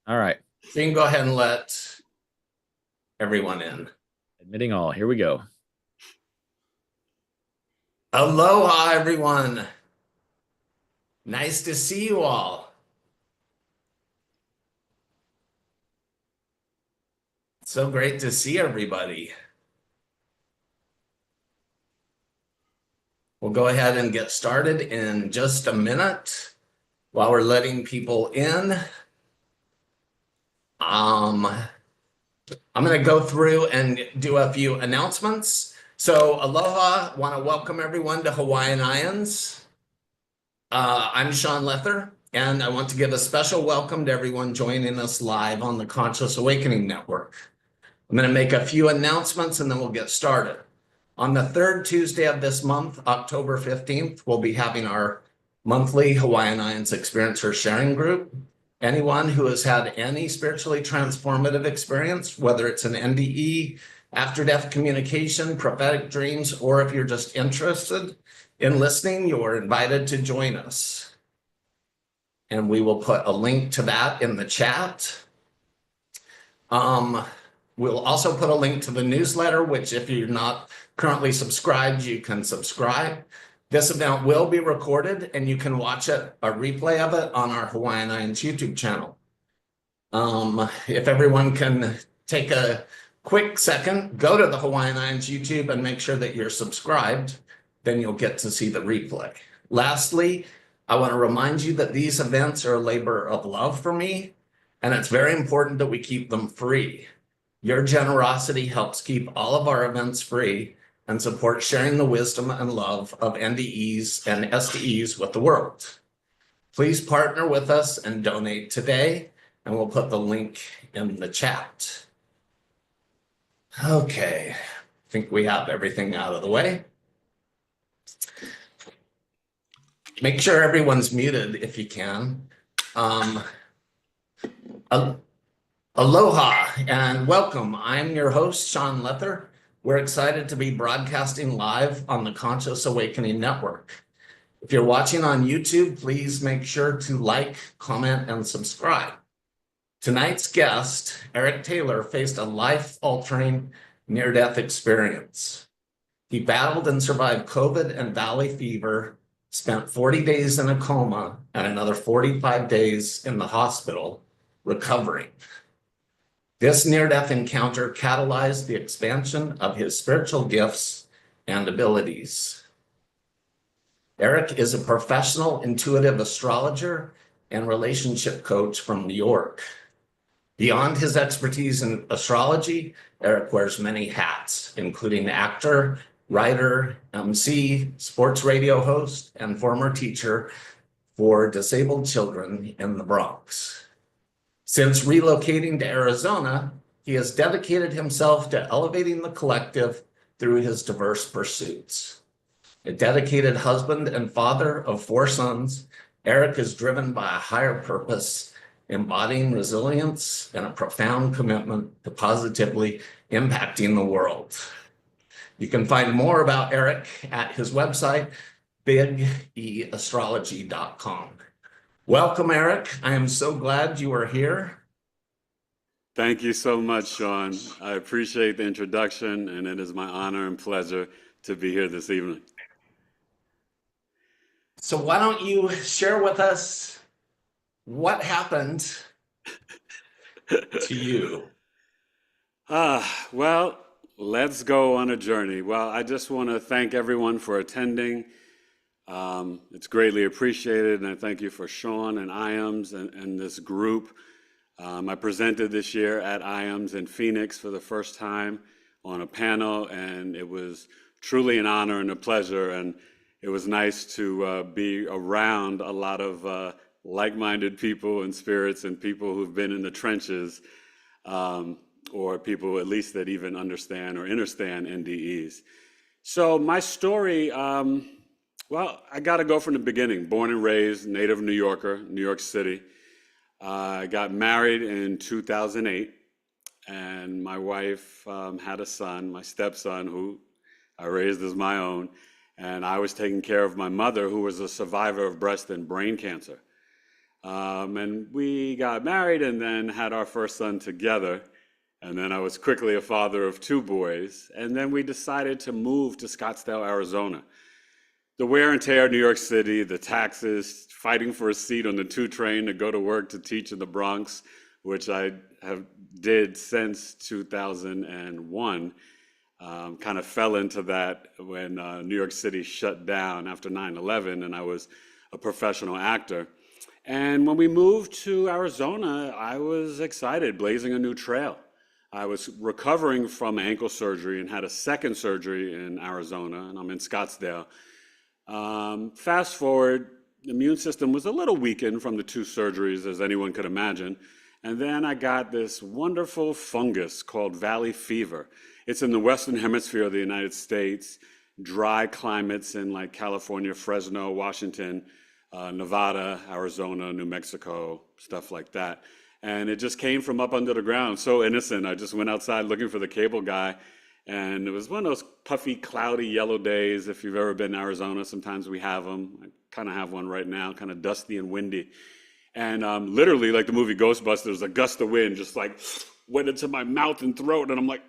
All right. So you can go ahead and let everyone in. Admitting all. Here we go. Aloha, everyone. Nice to see you all. So great to see everybody. We'll go ahead and get started in just a minute while we're letting people in. I'm going to go through and do a few announcements. So aloha, want to welcome everyone to Hawaiianians. I'm Sean Lether, and I want to give a special welcome to everyone joining us live on the Conscious Awakening Network. I'm going to make a few announcements and then we'll get started. On the third Tuesday of this month, October 15th, we'll be having our monthly Hawaiianians Experiencer Sharing Group. Anyone who has had any spiritually transformative experience, whether it's an NDE, after-death communication, prophetic dreams, or if you're just interested in listening, you're invited to join us. And we will put a link to that in the chat. We'll also put a link to the newsletter, which if you're not currently subscribed, you can subscribe. This event will be recorded and you can watch a replay of it on our Hawaiianians YouTube channel. If everyone can take a quick second, go to the Hawaiianians YouTube and make sure that you're subscribed, then you'll get to see the replay. Lastly, I want to remind you that these events are a labor of love for me, and it's very important that we keep them free. Your generosity helps keep all of our events free and support sharing the wisdom and love of NDEs and SDEs with the world. Please partner with us and donate today, and we'll put the link in the chat. Okay, I think we have everything out of the way. Make sure everyone's muted if you can. Aloha and welcome. I'm your host, Sean Lether. We're excited to be broadcasting live on the Conscious Awakening Network. If you're watching on YouTube, please make sure to like, comment, and subscribe. Tonight's guest, Eric Taylor, faced a life-altering near-death experience. He battled and survived COVID and valley fever, spent 40 days in a coma, and another 45 days in the hospital recovering. This near-death encounter catalyzed the expansion of his spiritual gifts and abilities. Eric is a professional intuitive astrologer and relationship coach from New York. Beyond his expertise in astrology, Eric wears many hats, including actor, writer, MC, sports radio host, and former teacher for disabled children in the Bronx. Since relocating to Arizona, he has dedicated himself to elevating the collective through his diverse pursuits. A dedicated husband and father of 4 sons, Eric is driven by a higher purpose, embodying resilience and a profound commitment to positively impacting the world. You can find more about Eric at his website, bigeastrology.com. Welcome, Eric. I am so glad you are here. Thank you so much, Sean. I appreciate the introduction, and it is my honor and pleasure to be here this evening. So why don't you share with us what happened to you? Well, let's go on a journey. Well, I just want to thank everyone for attending. It's greatly appreciated, and I thank you for Sean and IAMS and this group. I presented this year at IAMS in Phoenix for the first time on a panel, and it was truly an honor and a pleasure, and it was nice to be around a lot of like-minded people and spirits and people who've been in the trenches, or people at least that even understand or understand NDEs. So my story, well, I got to go from the beginning. Born and raised, native New Yorker, New York City. I got married in 2008, and my wife had a son, my stepson, who I raised as my own, and I was taking care of my mother, who was a survivor of breast and brain cancer. And we got married and then had our first son together. And then I was quickly a father of two boys. And then we decided to move to Scottsdale, Arizona. The wear and tear of New York City, the taxes, fighting for a seat on the 2 train to go to work to teach in the Bronx, which I have did since 2001, kind of fell into that when New York City shut down after 9/11, and I was a professional actor. And when we moved to Arizona, I was excited, blazing a new trail. I was recovering from ankle surgery and had a second surgery in Arizona, and I'm in Scottsdale. Fast forward, the immune system was a little weakened from the 2 surgeries, as anyone could imagine. And then I got this wonderful fungus called valley fever. It's in the Western Hemisphere of the United States, dry climates in like California, Fresno, Washington, Nevada, Arizona, New Mexico, stuff like that. And it just came from up under the ground, so innocent. I just went outside looking for the cable guy. And it was one of those puffy, cloudy, yellow days. If you've ever been in Arizona, sometimes we have them. I kind of have one right now, kind of dusty and windy. And literally, like the movie Ghostbusters, a gust of wind just like went into my mouth and throat. And I'm like,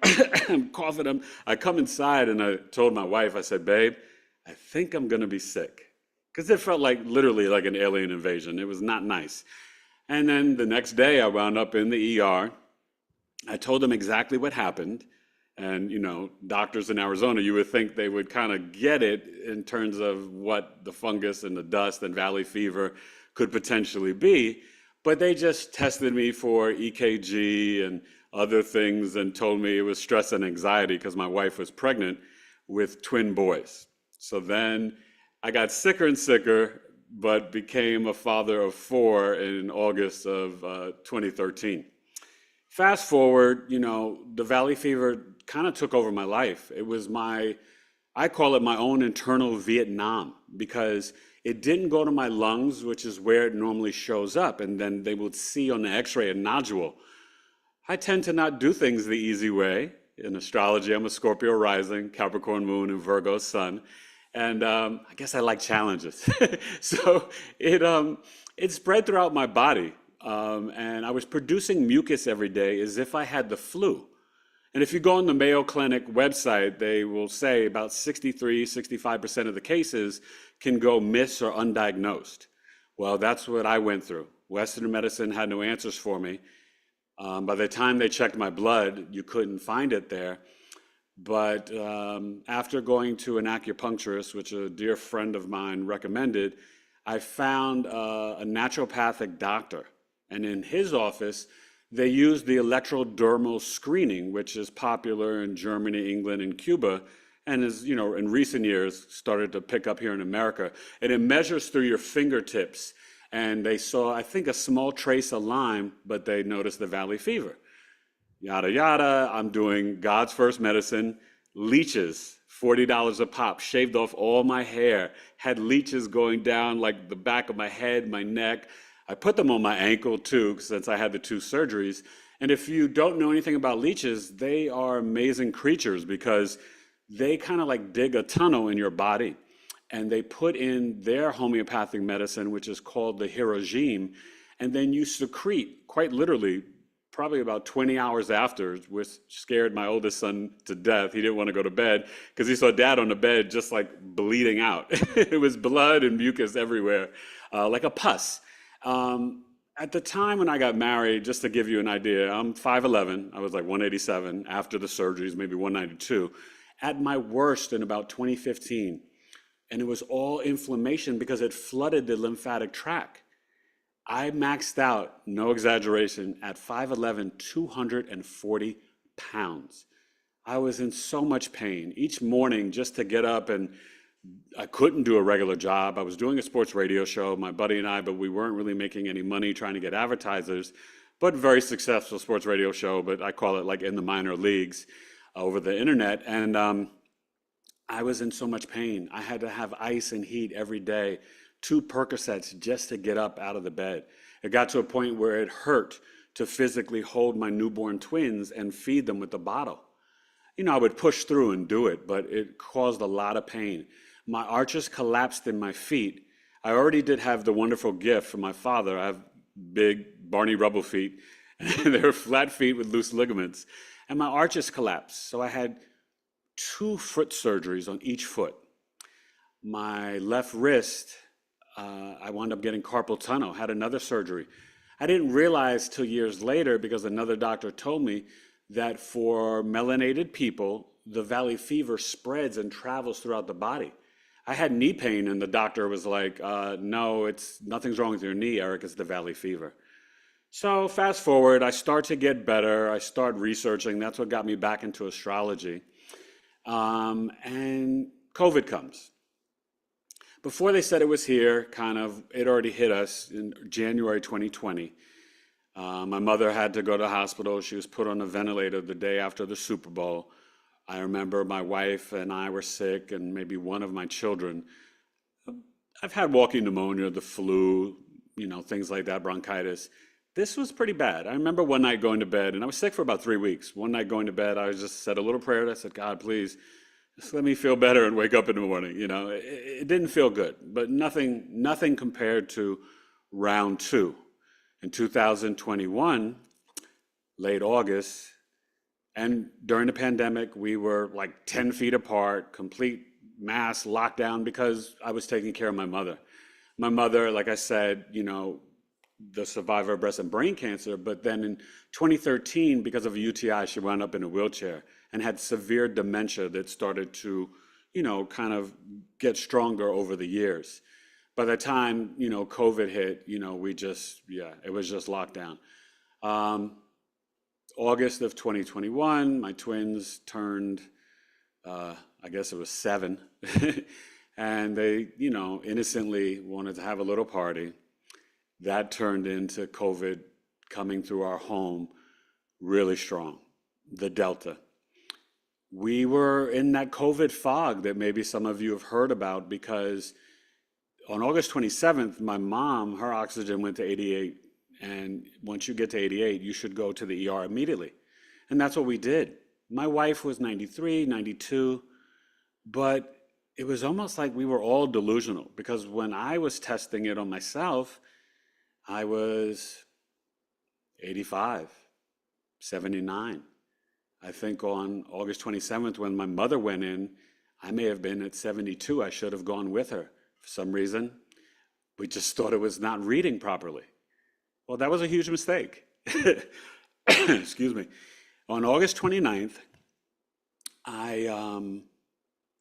I'm coughing. I come inside and I told my wife, I said, babe, I think I'm going to be sick. Because it felt like literally like an alien invasion. It was not nice. And then the next day I wound up in the ER. I told them exactly what happened. And, you know, doctors in Arizona, you would think they would kind of get it in terms of what the fungus and the dust and valley fever could potentially be. But they just tested me for EKG and other things and told me it was stress and anxiety because my wife was pregnant with twin boys. So then I got sicker and sicker, but became a father of 4 in August of 2013. Fast forward, you know, the valley fever kind of took over my life. It was I call it my own internal Vietnam, because it didn't go to my lungs, which is where it normally shows up. And then they would see on the x-ray a nodule. I tend to not do things the easy way. In astrology, I'm a Scorpio rising, Capricorn moon, and Virgo sun. And I guess I like challenges. So it spread throughout my body. And I was producing mucus every day as if I had the flu. And if you go on the Mayo Clinic website, they will say about 65% of the cases can go miss or undiagnosed. Well, that's what I went through. Western medicine had no answers for me. By the time they checked my blood, you couldn't find it there. But after going to an acupuncturist, which a dear friend of mine recommended, I found a naturopathic doctor. And in his office, they used the electrodermal screening, which is popular in Germany, England, and Cuba, and is, you know, in recent years started to pick up here in America. And it measures through your fingertips. And they saw, I think, a small trace of Lyme, but they noticed the valley fever. Yada, yada. I'm doing God's first medicine, leeches, $40 a pop, shaved off all my hair, had leeches going down like the back of my head, my neck. I put them on my ankle too, since I had the 2 surgeries. And if you don't know anything about leeches, they are amazing creatures because they kind of like dig a tunnel in your body. And they put in their homeopathic medicine, which is called the Hirogene. And then you secrete, quite literally, probably about 20 hours after, which scared my oldest son to death. He didn't want to go to bed because he saw dad on the bed just like bleeding out. It was blood and mucus everywhere, like a pus. At the time when I got married, just to give you an idea, I'm 5'11". I was like 187 after the surgeries, maybe 192. At my worst in about 2015. And it was all inflammation because it flooded the lymphatic tract. I maxed out, no exaggeration, at 5'11", 240 pounds. I was in so much pain each morning just to get up, and I couldn't do a regular job. I was doing a sports radio show, my buddy and I, but we weren't really making any money trying to get advertisers, but very successful sports radio show, but I call it like in the minor leagues over the internet. And I was in so much pain. I had to have ice and heat every day, 2 Percocets just to get up out of the bed. It got to a point where it hurt to physically hold my newborn twins and feed them with the bottle. You know, I would push through and do it, but it caused a lot of pain. My arches collapsed in my feet. I already did have the wonderful gift from my father. I have big Barney Rubble feet, and they're flat feet with loose ligaments. And my arches collapsed. So I had 2 foot surgeries on each foot. My left wrist, I wound up getting carpal tunnel, had another surgery. I didn't realize till years later, because another doctor told me, that for melanated people, the valley fever spreads and travels throughout the body. I had knee pain, and the doctor was like, no, nothing's wrong with your knee, Eric, it's the valley fever. So fast forward, I start to get better. I start researching. That's what got me back into astrology. And COVID comes. Before they said it was here, it already hit us in January 2020. My mother had to go to the hospital. She was put on a ventilator the day after the Super Bowl. I remember my wife and I were sick, and maybe one of my children. I've had walking pneumonia, the flu, things like that, bronchitis. This was pretty bad. I remember one night going to bed, and I was sick for about 3 weeks. One night going to bed, I just said a little prayer. I said, God, please, just let me feel better and wake up in the morning. It didn't feel good, but nothing compared to round 2. In 2021, late August, and during the pandemic, we were like 10 feet apart, complete mass lockdown, because I was taking care of my mother. My mother, like I said, the survivor of breast and brain cancer, but then in 2013, because of a UTI, she wound up in a wheelchair and had severe dementia that started to, kind of get stronger over the years. By the time, COVID hit, it was just lockdown. August of 2021, my twins turned, I guess it was 7. And they, innocently wanted to have a little party. That turned into COVID coming through our home really strong, the Delta. We were in that COVID fog that maybe some of you have heard about, because on August 27th, my mom, her oxygen went to 88. And once you get to 88, you should go to the ER immediately. And that's what we did. My wife was 93, 92, but it was almost like we were all delusional, because when I was testing it on myself, I was 85, 79. I think on August 27th, when my mother went in, I may have been at 72. I should have gone with her. For some reason, we just thought it was not reading properly. Well, that was a huge mistake. Excuse me. On August 29th, I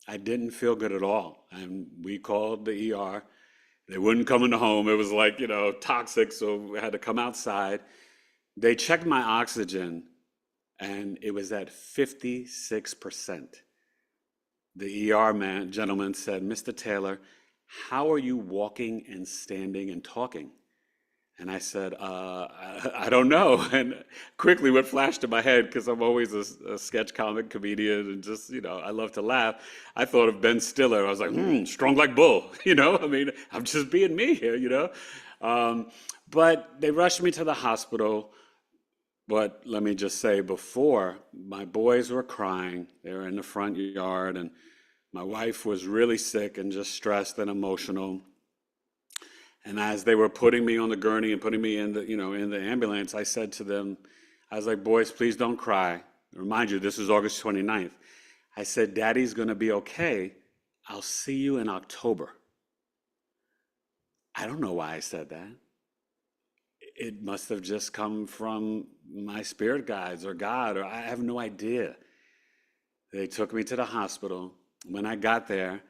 didn't feel good at all. And we called the ER. They wouldn't come in the home. It was like, toxic, so we had to come outside. They checked my oxygen, and it was at 56%. The ER gentleman said, Mr. Taylor, how are you walking and standing and talking? And I said, I don't know. And quickly what flashed in my head, because I'm always a sketch comic comedian and just, I love to laugh. I thought of Ben Stiller. I was like, strong like bull, I'm just being me here, But they rushed me to the hospital. But let me just say, before, my boys were crying. They were in the front yard, and my wife was really sick and just stressed and emotional. And as they were putting me on the gurney and putting me in the, in the ambulance, I said to them, I was like, boys, please don't cry. Remind you, this is August 29th. I said, Daddy's going to be okay. I'll see you in October. I don't know why I said that. It must have just come from my spirit guides or God, or I have no idea. They took me to the hospital. When I got there,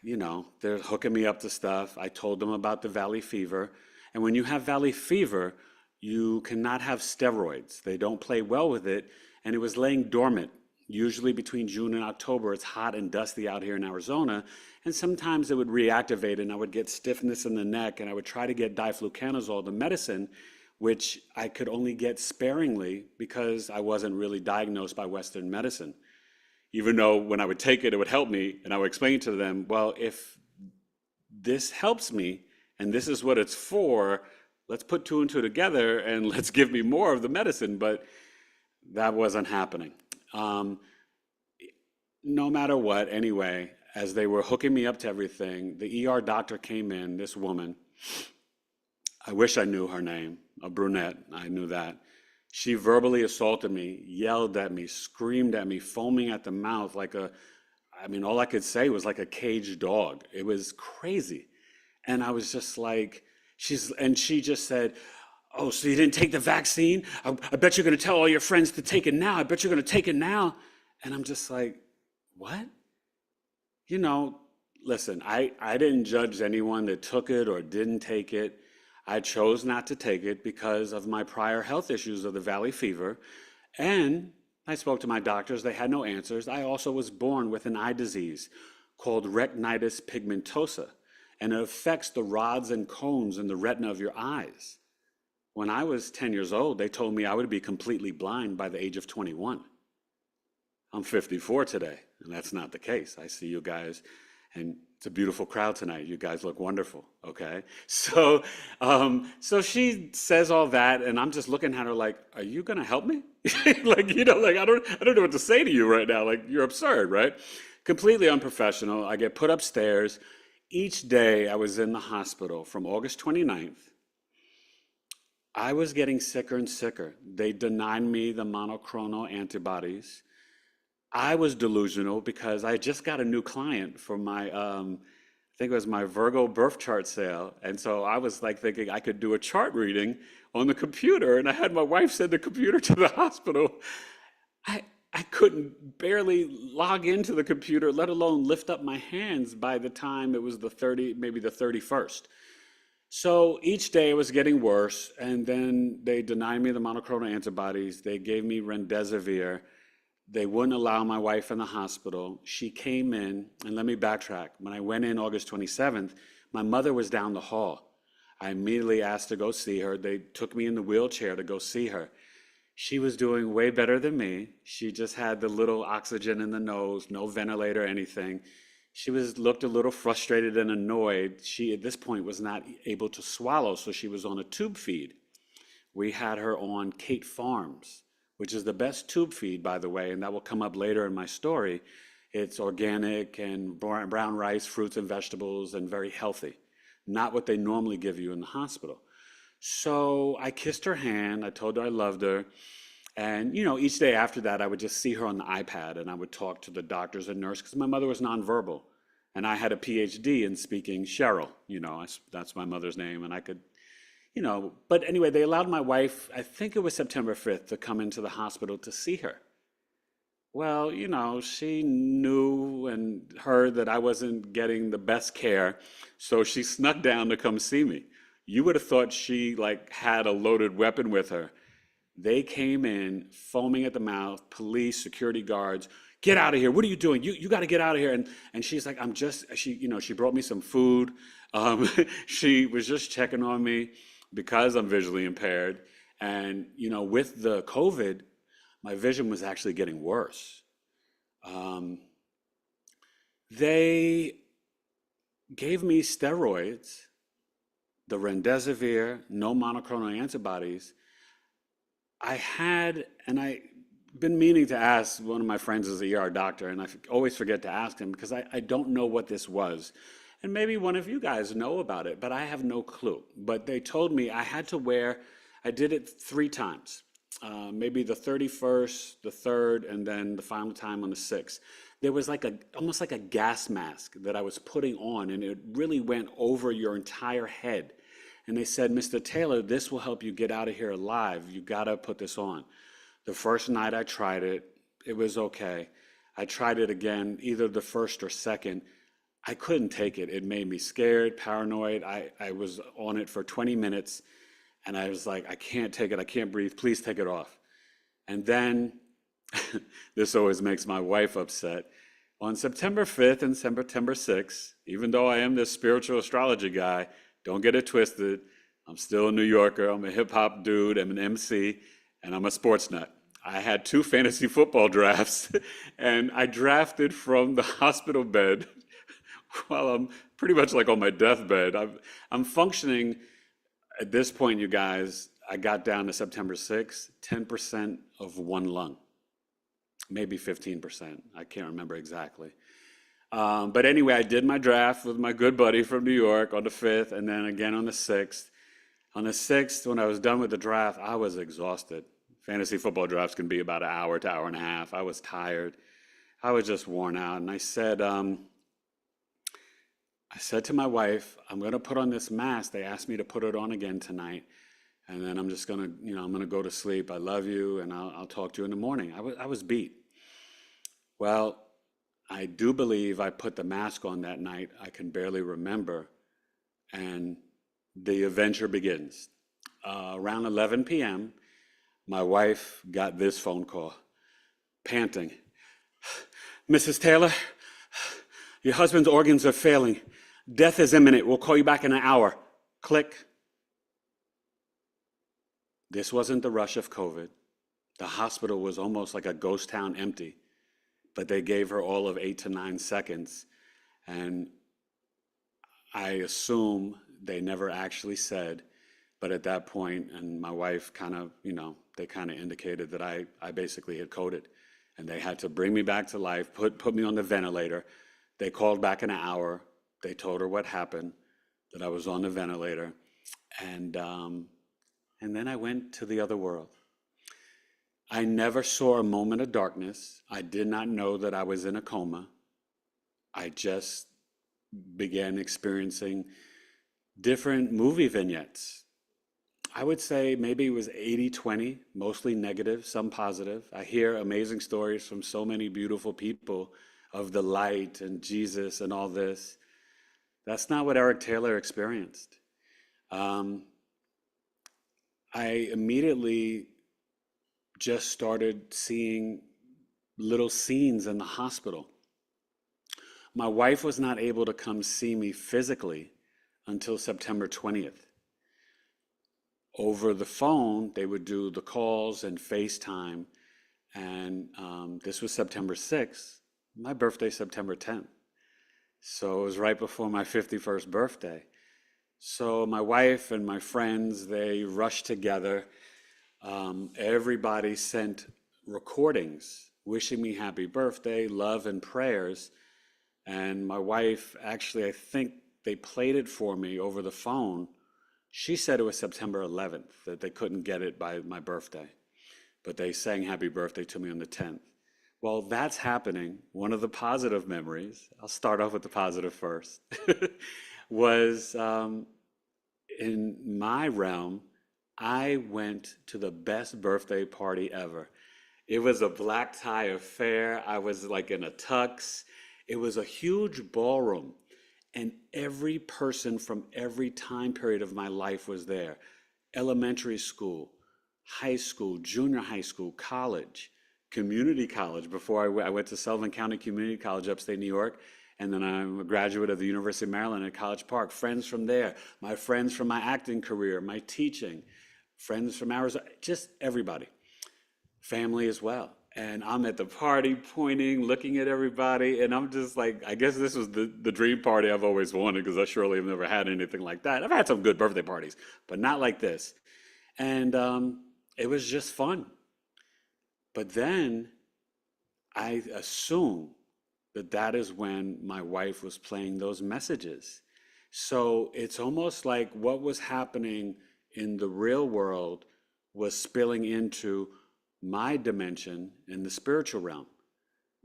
they're hooking me up to stuff. I told them about the valley fever. And when you have valley fever, you cannot have steroids. They don't play well with it. And it was laying dormant. Usually between June and October, it's hot and dusty out here in Arizona. And sometimes it would reactivate, and I would get stiffness in the neck, and I would try to get diflucanazole, the medicine, which I could only get sparingly because I wasn't really diagnosed by Western medicine. Even though when I would take it, it would help me, and I would explain to them, well, if this helps me, and this is what it's for, let's put 2 and 2 together, and let's give me more of the medicine, but that wasn't happening. No matter what, anyway, as they were hooking me up to everything, the ER doctor came in, this woman. I wish I knew her name, a brunette, I knew that. She verbally assaulted me, yelled at me, screamed at me, foaming at the mouth all I could say was like a caged dog. It was crazy. And I was just like, she just said, "Oh, so you didn't take the vaccine? I bet you're going to tell all your friends to take it now. I bet you're going to take it now." And I'm just like, what? Listen, I didn't judge anyone that took it or didn't take it. I chose not to take it because of my prior health issues of the valley fever. And I spoke to my doctors. They had no answers. I also was born with an eye disease called retinitis pigmentosa, and it affects the rods and cones in the retina of your eyes. When I was 10 years old, they told me I would be completely blind by the age of 21. I'm 54 today, and that's not the case. I see you guys, and it's a beautiful crowd tonight. You guys look wonderful, okay? So she says all that, and I'm just looking at her like, "Are you gonna help me?" I don't know what to say to you right now. Like, you're absurd, right? Completely unprofessional. I get put upstairs. Each day I was in the hospital from August 29th. I was getting sicker and sicker. They denied me the monoclonal antibodies. I was delusional because I just got a new client for my, I think it was my Virgo birth chart sale. And so I was like thinking I could do a chart reading on the computer. And I had my wife send the computer to the hospital. I couldn't barely log into the computer, let alone lift up my hands by the time it was maybe the 31st. So each day it was getting worse. And then they denied me the monoclonal antibodies. They gave me remdesivir. They wouldn't allow my wife in the hospital. She came in, and let me backtrack. When I went in August 27th, my mother was down the hall. I immediately asked to go see her. They took me in the wheelchair to go see her. She was doing way better than me. She just had the little oxygen in the nose, no ventilator, anything. She looked a little frustrated and annoyed. She, at this point, was not able to swallow, so she was on a tube feed. We had her on Kate Farms, which is the best tube feed, by the way, and that will come up later in my story. It's organic and brown rice, fruits and vegetables, and very healthy. Not what they normally give you in the hospital. So I kissed her hand. I told her I loved her. And, each day after that, I would just see her on the iPad, and I would talk to the doctors and nurse, because my mother was nonverbal. And I had a PhD in speaking Cheryl. That's my mother's name, and I could, but anyway, they allowed my wife, I think it was September 5th, to come into the hospital to see her. Well, she knew and heard that I wasn't getting the best care, so she snuck down to come see me. You would have thought she had a loaded weapon with her. They came in foaming at the mouth, police, security guards. "Get out of here. What are you doing? You got to get out of here." And she's like, she brought me some food. She was just checking on me because I'm visually impaired. And, with the COVID, my vision was actually getting worse. They gave me steroids, the remdesivir, no monoclonal antibodies. I've been meaning to ask one of my friends is an ER doctor, and I always forget to ask him because I don't know what this was. And maybe one of you guys know about it, but I have no clue. But they told me I had to I did it 3 times, maybe the 31st, the 3rd, and then the final time on the 6th. There was almost like a gas mask that I was putting on, and it really went over your entire head. And they said, "Mr. Taylor, this will help you get out of here alive. You got to put this on." The first night I tried it, it was okay. I tried it again, either the 1st or 2nd. I couldn't take it. It made me scared, paranoid. I was on it for 20 minutes, and I was like, "I can't take it. I can't breathe. Please take it off." And then, this always makes my wife upset. On September 5th and September 6th, even though I am this spiritual astrology guy, don't get it twisted, I'm still a New Yorker. I'm a hip hop dude. I'm an MC, and I'm a sports nut. I had 2 fantasy football drafts, and I drafted from the hospital bed while I'm pretty much on my deathbed. I'm functioning at this point, you guys. I got down to September 6th, 10% of one lung, maybe 15%. I can't remember exactly. But anyway, I did my draft with my good buddy from New York on the 5th, and then again on the 6th. On the 6th, when I was done with the draft, I was exhausted. Fantasy football drafts can be about an hour to hour and a half. I was tired. I was just worn out. And I said to my wife, I'm going to put on this mask. They asked me to put it on again tonight. And then I'm just going to, I'm going to go to sleep. I love you, and I'll talk to you in the morning. I was beat. Well, I do believe I put the mask on that night. I can barely remember. And the adventure begins. Around 11 p.m., my wife got this phone call, panting. Mrs. Taylor, your husband's organs are failing. Death is imminent. We'll call you back in an hour. Click. This wasn't the rush of COVID. The hospital was almost like a ghost town, empty. But they gave her all of 8 to 9 seconds. And I assume they never actually said, but at that point, and my wife kind of, they kind of indicated that I basically had coded. And they had to bring me back to life, put me on the ventilator. They called back in an hour. They told her what happened, that I was on the ventilator. And then I went to the other world. I never saw a moment of darkness. I did not know that I was in a coma. I just began experiencing different movie vignettes. I would say maybe it was 80-20, mostly negative, some positive. I hear amazing stories from so many beautiful people of the light and Jesus and all this. That's not what Eric Taylor experienced. I immediately just started seeing little scenes in the hospital. My wife was not able to come see me physically until September 20th. Over the phone, they would do the calls and FaceTime, and this was September 6th. My birthday, September 10th. So it was right before my 51st birthday. So my wife and my friends, they rushed together. Everybody sent recordings wishing me happy birthday, love and prayers. And my wife, actually, I think they played it for me over the phone. She said it was September 11th, that they couldn't get it by my birthday. But they sang happy birthday to me on the 10th. Well, that's happening. One of the positive memories, I'll start off with the positive first, was in my realm, I went to the best birthday party ever. It was a black tie affair. I was like in a tux. It was a huge ballroom, and every person from every time period of my life was there. Elementary school, high school, junior high school, college, community college. Before I went to Sullivan County Community College, upstate New York, and then I'm a graduate of the University of Maryland at College Park. Friends from there, my friends from my acting career, my teaching, friends from Arizona, just everybody. Family as well. And I'm at the party pointing, looking at everybody, and I'm just like, I guess this was the dream party I've always wanted, because I surely have never had anything like that. I've had some good birthday parties, but not like this. And it was just fun. But then I assume that is when my wife was playing those messages. So it's almost like what was happening in the real world was spilling into my dimension in the spiritual realm,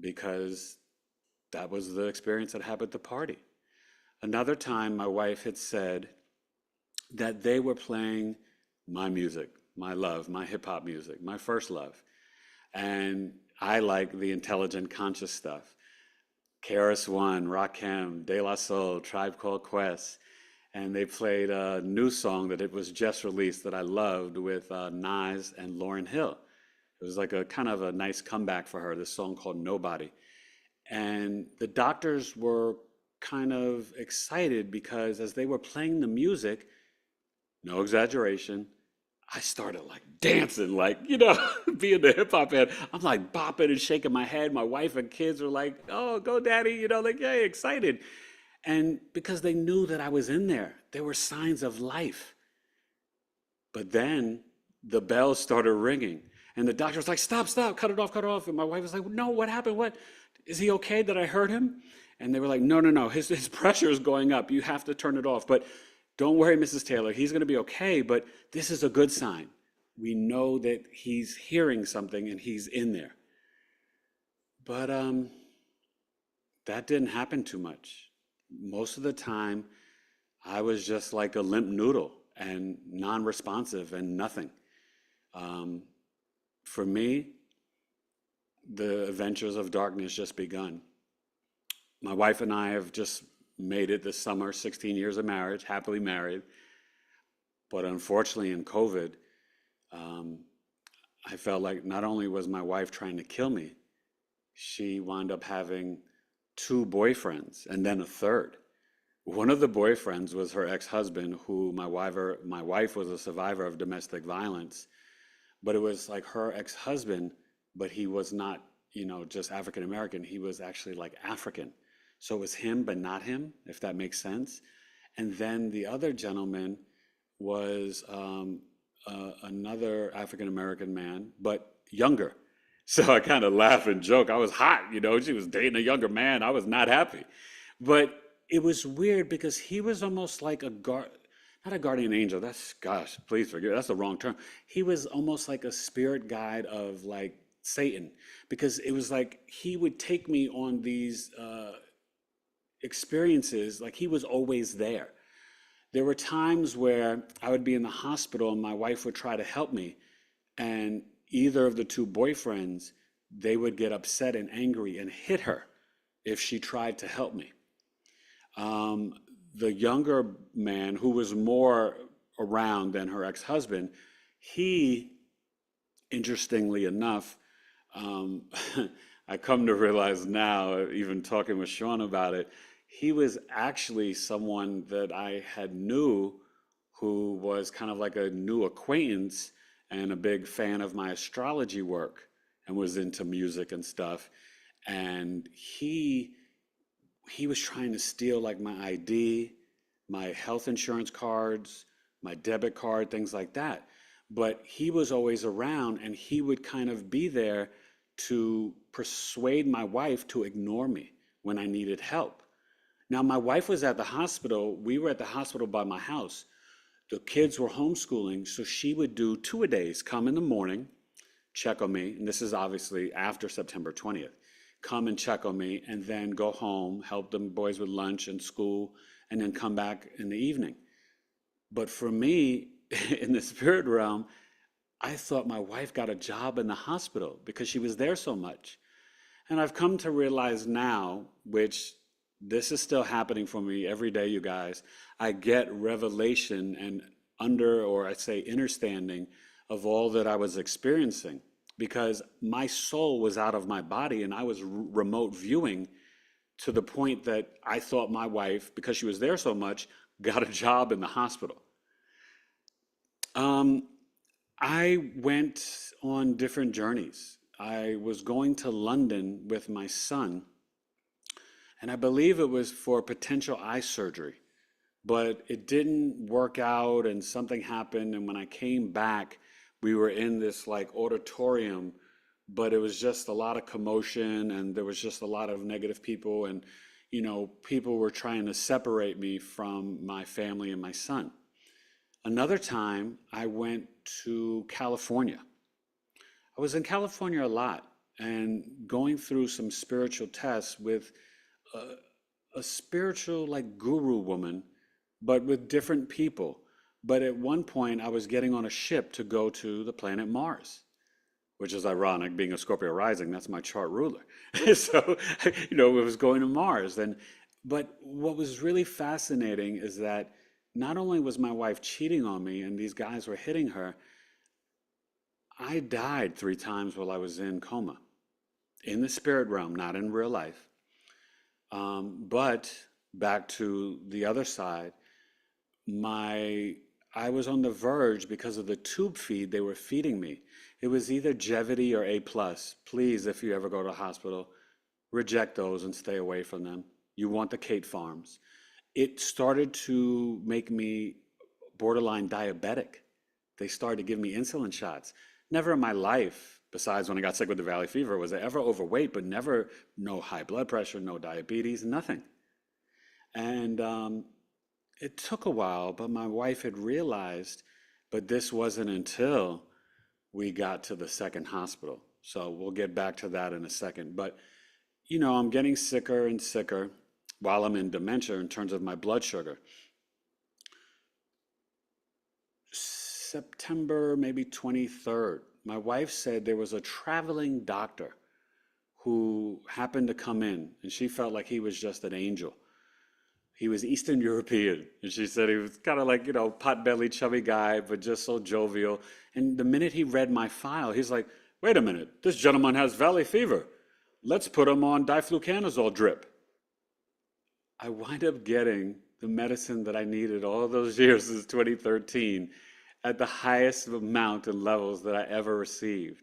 because that was the experience that happened at the party. Another time, my wife had said that they were playing my music, my love, my hip hop music, my first love. And I like the intelligent, conscious stuff. KRS-One, Rakim, De La Soul, Tribe Called Quest. And they played a new song that it was just released that I loved with Nas and Lauryn Hill. It was like a kind of a nice comeback for her, this song called Nobody. And the doctors were kind of excited because as they were playing the music, no exaggeration, I started like dancing, like, being the hip hop head. I'm like bopping and shaking my head. My wife and kids were like, oh, go daddy, like, yay, excited. And because they knew that I was in there were signs of life. But then the bells started ringing. And the doctor was like, stop, cut it off. And my wife was like, no, what happened? What? Is he okay? Did I hurt him? And they were like, no, no, no, his pressure is going up. You have to turn it off. But don't worry, Mrs. Taylor, he's going to be okay. But this is a good sign. We know that he's hearing something and he's in there. But that didn't happen too much. Most of the time, I was just like a limp noodle and non-responsive and nothing. For me, the adventures of darkness just begun. My wife and I have just made it this summer, 16 years of marriage, happily married. But unfortunately, in COVID, I felt like not only was my wife trying to kill me, she wound up having 2 boyfriends and then a third. One of the boyfriends was her ex-husband, who my wife was a survivor of domestic violence, but it was like her ex-husband, but he was not, just African American. He was actually like African. So it was him, but not him, if that makes sense. And then the other gentleman was another African American man, but younger. So I kind of laugh and joke. I was hot, she was dating a younger man. I was not happy. But it was weird because he was almost like not a guardian angel. Gosh, please forgive, that's the wrong term. He was almost like a spirit guide of like Satan, because it was like he would take me on these experiences, like he was always there. There were times where I would be in the hospital and my wife would try to help me, and either of the 2 boyfriends, they would get upset and angry and hit her if she tried to help me. The younger man, who was more around than her ex-husband, he, interestingly enough, I come to realize now, even talking with Sean about it, he was actually someone that I had knew, who was kind of like a new acquaintance and a big fan of my astrology work and was into music and stuff. And he was trying to steal like my ID, my health insurance cards, my debit card, things like that. But he was always around, and he would kind of be there to persuade my wife to ignore me when I needed help. Now, my wife was at the hospital. We were at the hospital by my house. The kids were homeschooling, so she would do 2-a-days, come in the morning, check on me, and this is obviously after September 20th, come and check on me, and then go home, help the boys with lunch and school, and then come back in the evening. But for me, in the spirit realm, I thought my wife got a job in the hospital because she was there so much. And I've come to realize now, which this is still happening for me every day, you guys, I get revelation and understanding of all that I was experiencing, because my soul was out of my body and I was remote viewing, to the point that I thought my wife, because she was there so much, got a job in the hospital. I went on different journeys. I was going to London with my son, and I believe it was for potential eye surgery, but it didn't work out and something happened. And when I came back, we were in this like auditorium, but it was just a lot of commotion and there was just a lot of negative people, and people were trying to separate me from my family and my son. Another time I went to California. I was in California a lot and going through some spiritual tests with a spiritual like guru woman, but with different people. But at one point I was getting on a ship to go to the planet Mars, which is ironic, being a Scorpio rising, that's my chart ruler. So, it was going to Mars. But what was really fascinating is that not only was my wife cheating on me and these guys were hitting her, I died 3 times while I was in coma, in the spirit realm, not in real life. But back to the other side, I was on the verge because of the tube feed they were feeding me. It was either Jevity or A+. Please, if you ever go to a hospital, reject those and stay away from them. You want the Kate Farms. It started to make me borderline diabetic. They started to give me insulin shots. Never in my life, besides when I got sick with the valley fever, was I ever overweight, but never, no high blood pressure, no diabetes, nothing. And it took a while, but my wife had realized, but this wasn't until we got to the second hospital. So we'll get back to that in a second. But, I'm getting sicker and sicker while I'm in dementia in terms of my blood sugar. September, maybe 23rd, my wife said there was a traveling doctor who happened to come in, and she felt like he was just an angel. He was Eastern European, and she said he was kind of like, pot-bellied, chubby guy, but just so jovial. And the minute he read my file, he's like, wait a minute, this gentleman has valley fever. Let's put him on diflucanazole drip. I wind up getting the medicine that I needed all those years since 2013 at the highest amount and levels that I ever received.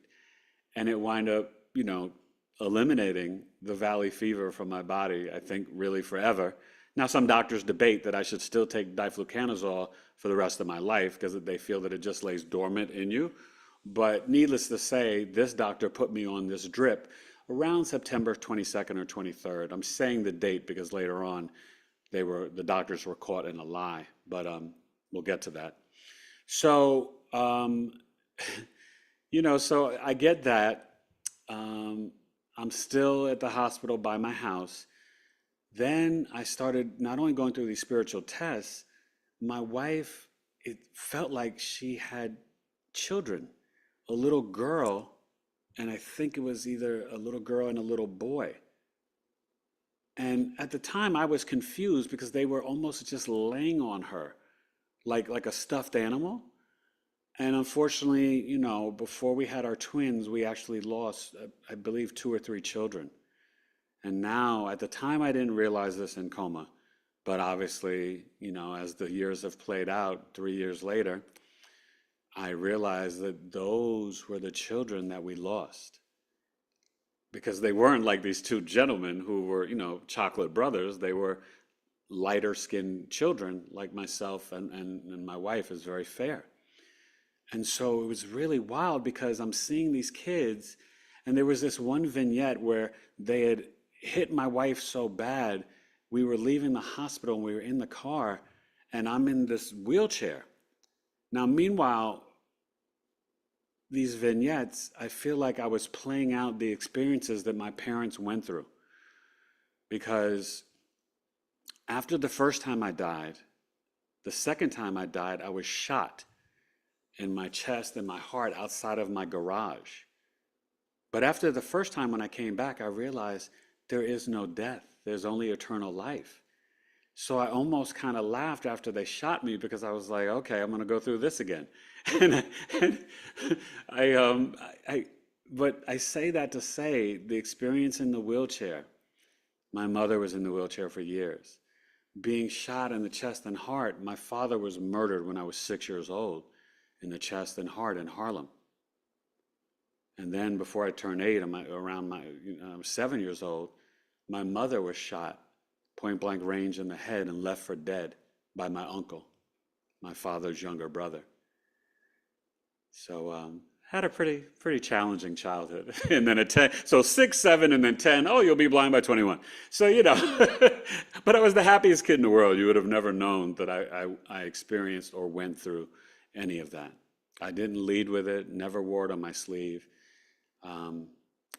And it wind up, eliminating the valley fever from my body, I think really forever. Now, some doctors debate that I should still take diflucanazole for the rest of my life because they feel that it just lays dormant in you. But needless to say, this doctor put me on this drip around September 22nd or 23rd. I'm saying the date because later on the doctors were caught in a lie, but we'll get to that. So, so I get that. I'm still at the hospital by my house. Then I started not only going through these spiritual tests, my wife, it felt like she had children, a little girl, and I think it was either a little girl and a little boy. And at the time I was confused because they were almost just laying on her like a stuffed animal. And unfortunately, before we had our twins, we actually lost, I believe, 2 or 3 children. And now, at the time, I didn't realize this in Coma, but obviously, as the years have played out, 3 years later, I realized that those were the children that we lost. Because they weren't like these 2 gentlemen who were, chocolate brothers. They were lighter skinned children like myself, and my wife is very fair. And so it was really wild because I'm seeing these kids, and there was this one vignette where they had hit my wife so bad, we were leaving the hospital and we were in the car, and I'm in this wheelchair. Now, meanwhile, these vignettes, I feel like I was playing out the experiences that my parents went through. Because after the first time I died, the second time I died, I was shot in my chest and my heart outside of my garage. But after the first time when I came back, I realized there is no death. There's only eternal life. So I almost kind of laughed after they shot me because I was like, okay, I'm going to go through this again. But I say that to say the experience in the wheelchair. My mother was in the wheelchair for years. Being shot in the chest and heart, my father was murdered when I was 6 years old in the chest and heart in Harlem. And then before I turned 8, I was 7 years old, my mother was shot point blank range in the head and left for dead by my uncle, my father's younger brother. So had a pretty challenging childhood. And then at 10, so 6, 7, and then 10, oh, you'll be blind by 21. So, but I was the happiest kid in the world. You would have never known that I experienced or went through any of that. I didn't lead with it, never wore it on my sleeve.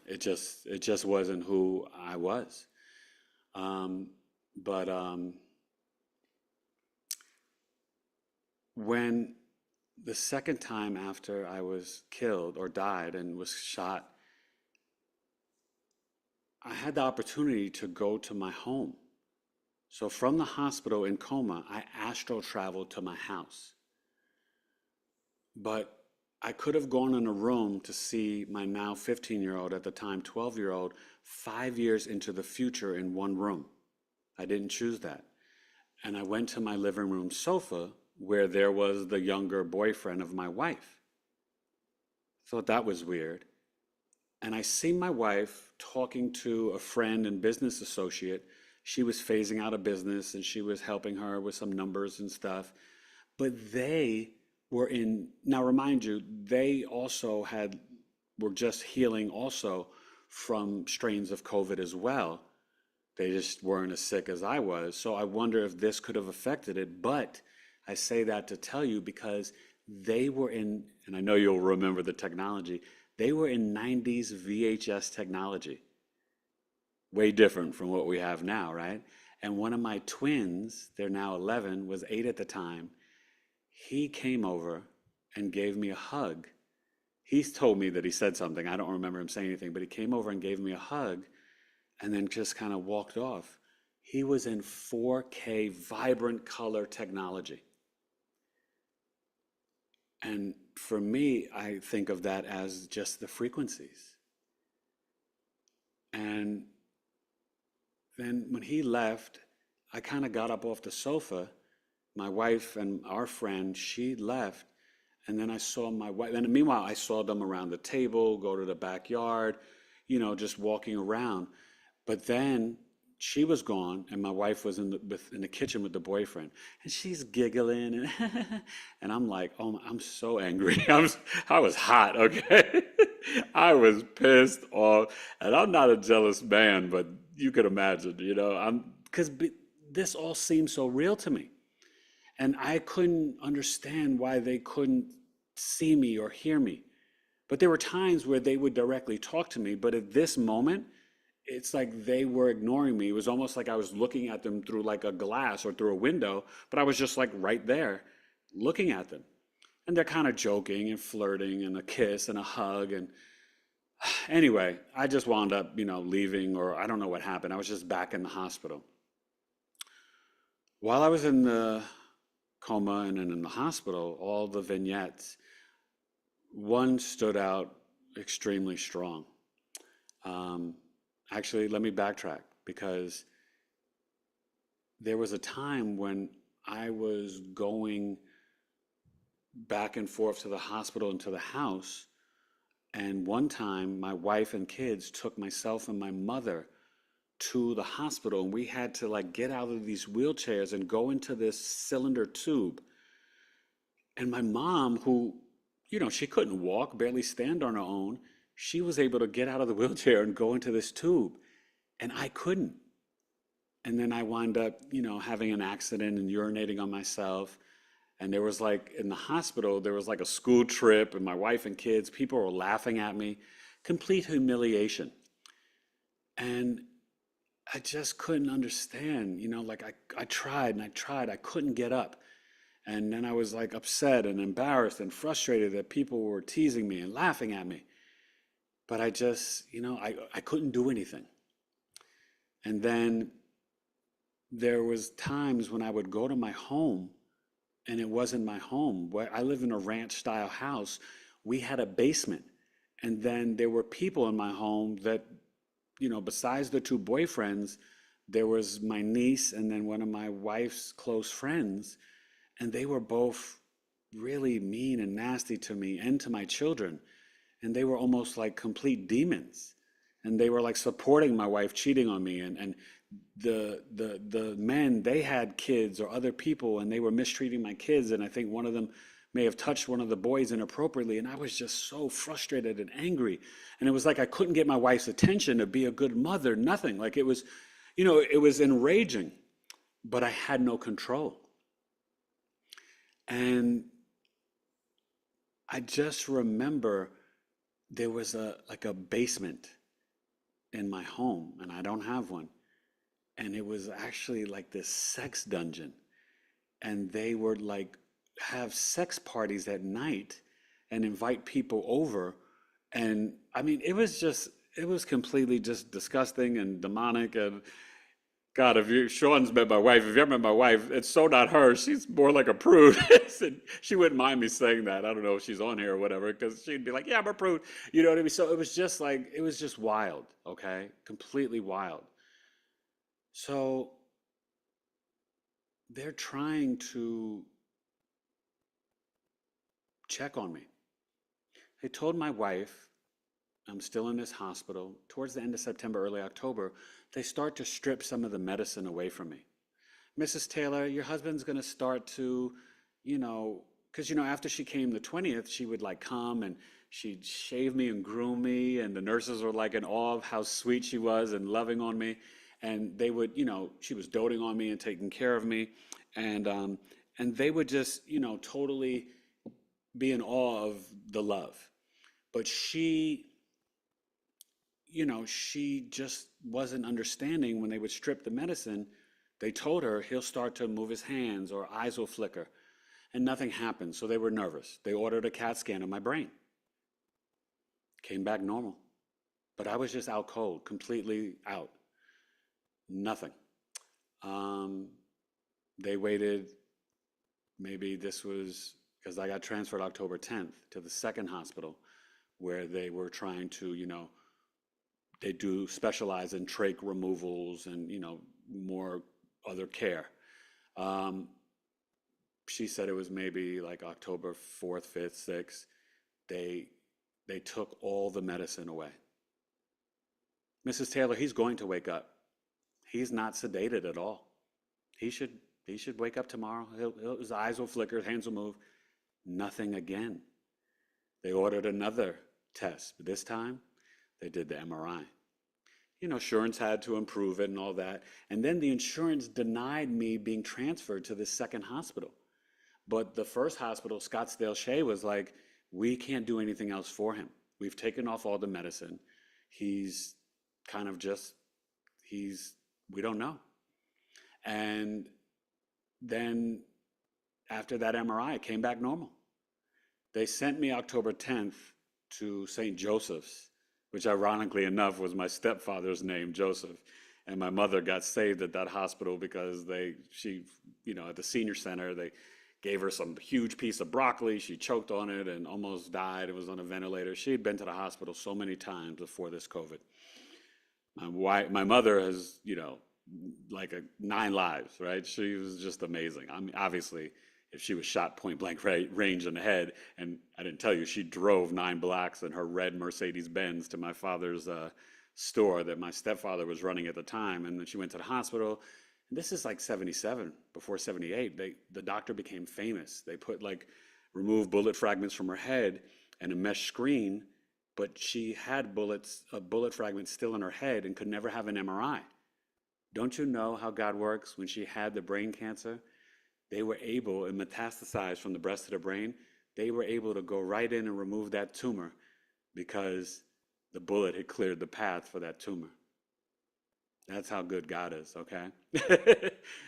It just wasn't who I was. But when the second time after I was killed or died and was shot, I had the opportunity to go to my home. So from the hospital in Coma, I astral traveled to my house. But I could have gone in a room to see my now 15-year-old, at the time 12-year-old, 5 years into the future in one room. I didn't choose that. And I went to my living room sofa where there was the younger boyfriend of my wife. Thought that was weird. And I see my wife talking to a friend and business associate. She was phasing out of business and she was helping her with some numbers and stuff. But they were now remind you, they also were just healing also from strains of COVID as well. They just weren't as sick as I was. So I wonder if this could have affected it. But I say that to tell you because they were in, and I know you'll remember the technology, they were in 90s VHS technology. Way different from what we have now, right? And one of my twins, they're now 11, was 8 at the time. He came over and gave me a hug. He's told me that he said something. I don't remember him saying anything, but he came over and gave me a hug and then just kind of walked off. He was in 4K vibrant color technology. And for me, I think of that as just the frequencies. And then when he left, I kind of got up off the sofa. My wife and our friend, she left. And then I saw my wife, and meanwhile, I saw them around the table, go to the backyard, just walking around. But then she was gone, and my wife was in the kitchen with the boyfriend, and she's giggling, and I'm like, oh, I'm so angry. I was hot, okay? I was pissed off, and I'm not a jealous man, but you could imagine, because this all seems so real to me. And I couldn't understand why they couldn't see me or hear me. But there were times where they would directly talk to me. But at this moment, it's like they were ignoring me. It was almost like I was looking at them through like a glass or through a window, but I was just like right there looking at them. And they're kind of joking and flirting and a kiss and a hug. And anyway, I just wound up, leaving, or I don't know what happened. I was just back in the hospital. While I was in the coma and in the hospital, all the vignettes, one stood out extremely strong. Actually, let me backtrack, because there was a time when I was going back and forth to the hospital and to the house, and one time my wife and kids took myself and my mother to the hospital, and we had to like get out of these wheelchairs and go into this cylinder tube. And my mom, who, she couldn't walk, barely stand on her own, she was able to get out of the wheelchair and go into this tube, and I couldn't. And then I wound up, having an accident and urinating on myself. And there was like, in the hospital, there was like a school trip, and my wife and kids, people were laughing at me, complete humiliation. And I just couldn't understand, like I tried and I tried, I couldn't get up. And then I was like upset and embarrassed and frustrated that people were teasing me and laughing at me. But I just, I couldn't do anything. And then there was times when I would go to my home, and it wasn't my home. Where I live in a ranch style house, we had a basement. And then there were people in my home that, besides the two boyfriends, there was my niece and then one of my wife's close friends. And they were both really mean and nasty to me and to my children. And they were almost like complete demons. And they were like supporting my wife cheating on me. And the men, they had kids or other people, and they were mistreating my kids. And I think one of them may have touched one of the boys inappropriately. And I was just so frustrated and angry. And it was like I couldn't get my wife's attention to be a good mother, nothing. Like it was, it was enraging, but I had no control. And I just remember there was a basement in my home, and I don't have one. And it was actually like this sex dungeon. And they would like have sex parties at night and invite people over. And I mean, it was completely just disgusting and demonic. And God, Sean's met my wife, if you ever met my wife, it's so not her. She's more like a prude. She wouldn't mind me saying that. I don't know if she's on here or whatever, because she'd be like, yeah, I'm a prude. You know what I mean? So it was just wild, okay? Completely wild. So they're trying to check on me. They told my wife, I'm still in this hospital, towards the end of September, early October, they start to strip some of the medicine away from me. Mrs. Taylor, your husband's going to start to, because, after she came the 20th, she would like come and she'd shave me and groom me, and the nurses were like in awe of how sweet she was and loving on me. And they would, she was doting on me and taking care of me, and they would just, totally be in awe of the love. But she just wasn't understanding when they would strip the medicine. They told her he'll start to move his hands or eyes will flicker, and nothing happened. So they were nervous. They ordered a CAT scan of my brain. Came back normal. But I was just out cold, completely out. Nothing. They waited, maybe this was because I got transferred October 10th to the second hospital where they were trying to, they do specialize in trach removals and, more other care. She said it was maybe like October 4th, 5th, 6th. They took all the medicine away. Mrs. Taylor, he's going to wake up. He's not sedated at all. He should wake up tomorrow. His eyes will flicker, his hands will move. Nothing again. They ordered another test, but this time they did the MRI. Insurance had to improve it and all that. And then the insurance denied me being transferred to the second hospital. But the first hospital, Scottsdale Shea, was like, we can't do anything else for him. We've taken off all the medicine. He's kind of just, we don't know. And then after that MRI, it came back normal. They sent me October 10th to St. Joseph's, which ironically enough was my stepfather's name, Joseph. And my mother got saved at that hospital because she, at the senior center, they gave her some huge piece of broccoli. She choked on it and almost died. It was on a ventilator. She had been to the hospital so many times before this COVID. My mother has, like 9 lives, right? She was just amazing. I mean, obviously, if she was shot point blank range in the head, and I didn't tell you, she drove 9 blocks in her red Mercedes Benz to my father's store that my stepfather was running at the time. And then she went to the hospital. And this is like 77, before 78. The doctor became famous. They put removed bullet fragments from her head and a mesh screen, but she had a bullet fragment still in her head and could never have an MRI. Don't you know how God works? When she had the brain cancer, they were able, it metastasized from the breast to the brain, they were able to go right in and remove that tumor because the bullet had cleared the path for that tumor. That's how good God is, okay?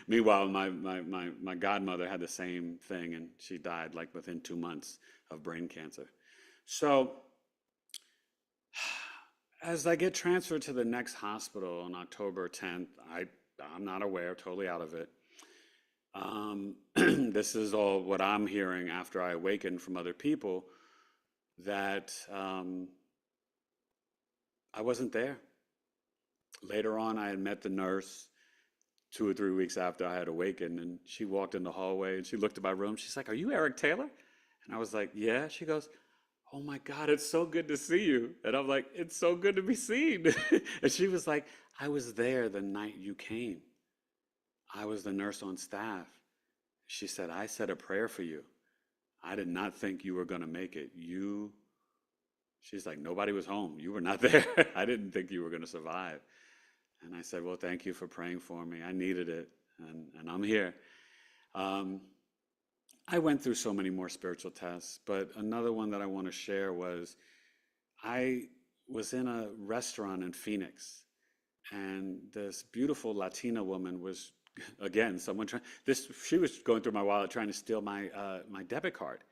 Meanwhile, my godmother had the same thing, and she died within 2 months of brain cancer. So as I get transferred to the next hospital on October 10th, I'm not aware, totally out of it. This is all what I'm hearing after I awakened from other people, that I wasn't there. Later on, I had met the nurse 2 or 3 weeks after I had awakened, and she walked in the hallway and she looked at my room. She's like, "Are you Eric Taylor?" And I was like, "Yeah." She goes, "Oh my God, it's so good to see you." And I'm like, "It's so good to be seen." And she was like, "I was there the night you came. I was the nurse on staff." She said, "I said a prayer for you. I did not think you were going to make it. She's like, "Nobody was home. You were not there. I didn't think you were going to survive." And I said, "Well, thank you for praying for me. I needed it, and I'm here." I went through so many more spiritual tests, but another one that I want to share was I was in a restaurant in Phoenix, and this beautiful Latina woman was, again, she was going through my wallet trying to steal my debit card.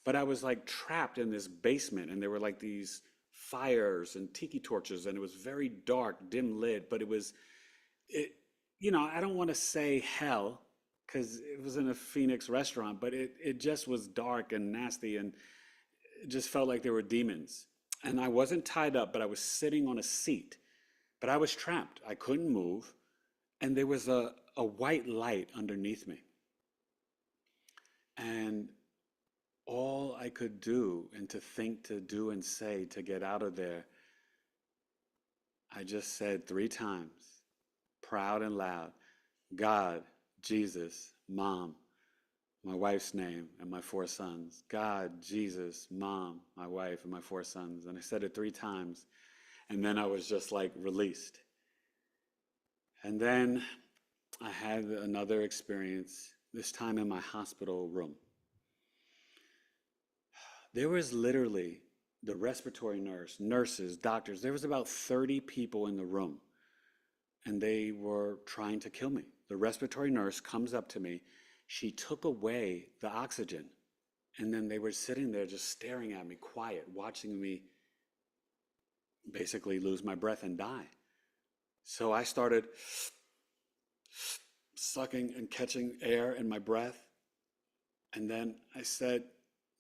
But I was trapped in this basement, and there were these fires and tiki torches, and it was very dark, dim lit, but I don't want to say hell because it was in a Phoenix restaurant, but it just was dark and nasty, and it just felt like there were demons. And I wasn't tied up, but I was sitting on a seat, but I was trapped. I couldn't move, and there was a white light underneath me. And all I could do and to think to do and say to get out of there, I just said 3 times, proud and loud, "God, Jesus, Mom, my wife's name, and my 4 sons. God, Jesus, Mom, my wife, and my 4 sons. And I said it 3 times. And then I was just like released. And then I had another experience, this time in my hospital room. There was literally the respiratory nurse, nurses, doctors. There was about 30 people in the room, and they were trying to kill me. The respiratory nurse comes up to me. She took away the oxygen, and then they were sitting there just staring at me, quiet, watching me basically lose my breath and die. So I started sucking and catching air in my breath. And then I said,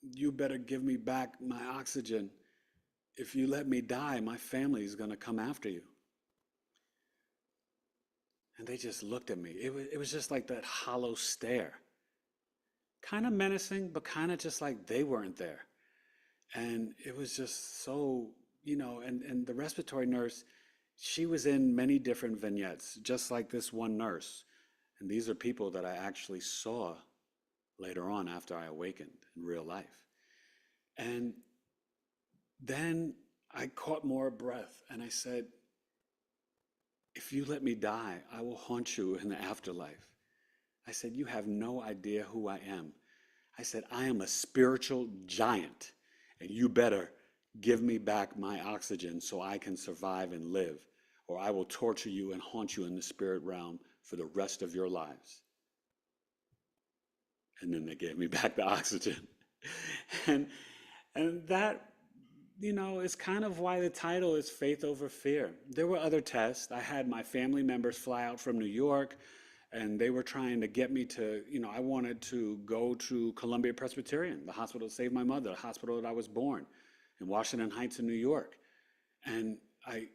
you better give me back my oxygen. If you let me die, my family is going to come after you. And they just looked at me. It was just like that hollow stare. Kind of menacing, but kind of just like they weren't there. And it was just so, and the respiratory nurse, she was in many different vignettes, just like this one nurse. And these are people that I actually saw later on after I awakened in real life. And then I caught more breath and I said, if you let me die, I will haunt you in the afterlife. I said, you have no idea who I am. I said, I am a spiritual giant, and you better give me back my oxygen so I can survive and live, or I will torture you and haunt you in the spirit realm for the rest of your lives. And then they gave me back the oxygen. and that, is kind of why the title is Faith Over Fear. There were other tests. I had my family members fly out from New York, and they were trying to get me to, I wanted to go to Columbia Presbyterian, the hospital that saved my mother, the hospital that I was born in Washington Heights in New York. And I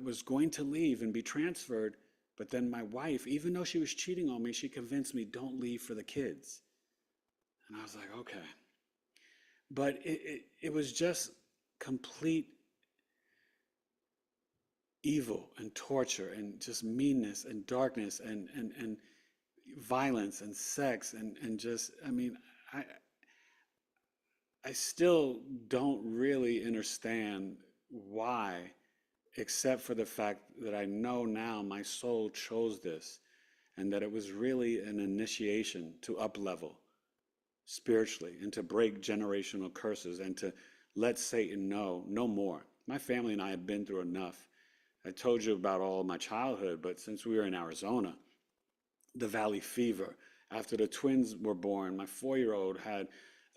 was going to leave and be transferred, but then my wife, even though she was cheating on me, she convinced me, don't leave for the kids. And I was like, okay. But it was just complete evil and torture and just meanness and darkness and violence and sex and just, I still don't really understand why, except for the fact that I know now my soul chose this, and that it was really an initiation to up-level spiritually and to break generational curses and to let Satan know no more. My family and I have been through enough. I told you about all of my childhood, but since we were in Arizona, the valley fever, after the twins were born, my 4-year-old had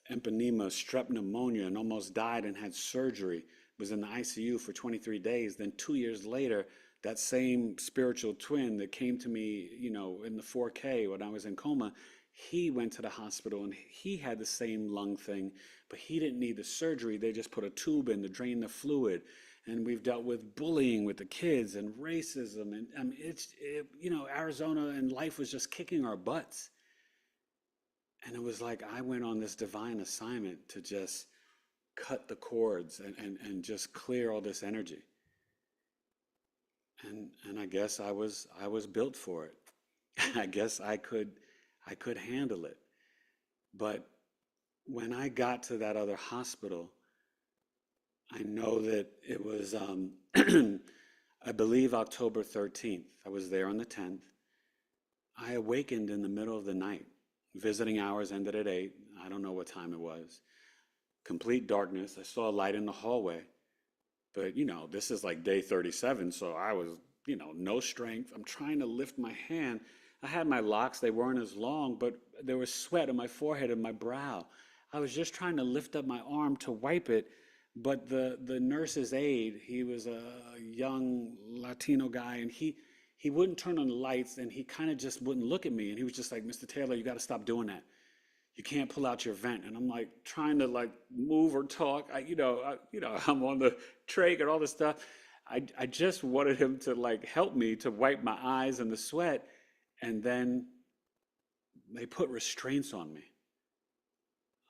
emphysema, strep pneumonia, and almost died and had surgery, was in the ICU for 23 days. Then 2 years later, that same spiritual twin that came to me, in the 4K when I was in coma, he went to the hospital and he had the same lung thing, but he didn't need the surgery. They just put a tube in to drain the fluid. And we've dealt with bullying with the kids and racism. And Arizona and life was just kicking our butts. And it was like I went on this divine assignment to just cut the cords and just clear all this energy. And I guess I was built for it. I guess I could handle it. But when I got to that other hospital, I know that it was, I believe October 13th. I was there on the 10th. I awakened in the middle of the night. Visiting hours ended at 8. I don't know what time it was. Complete darkness. I saw a light in the hallway. But, this is like day 37, so I was, no strength. I'm trying to lift my hand. I had my locks. They weren't as long, but there was sweat on my forehead and my brow. I was just trying to lift up my arm to wipe it, but the nurse's aide, he was a young Latino guy, and he wouldn't turn on the lights, and he kind of just wouldn't look at me, and he was just like, Mr. Taylor, you got to stop doing that. You can't pull out your vent. And I'm like trying to move or talk. I'm on the trach and all this stuff. I just wanted him to help me to wipe my eyes and the sweat. And then they put restraints on me.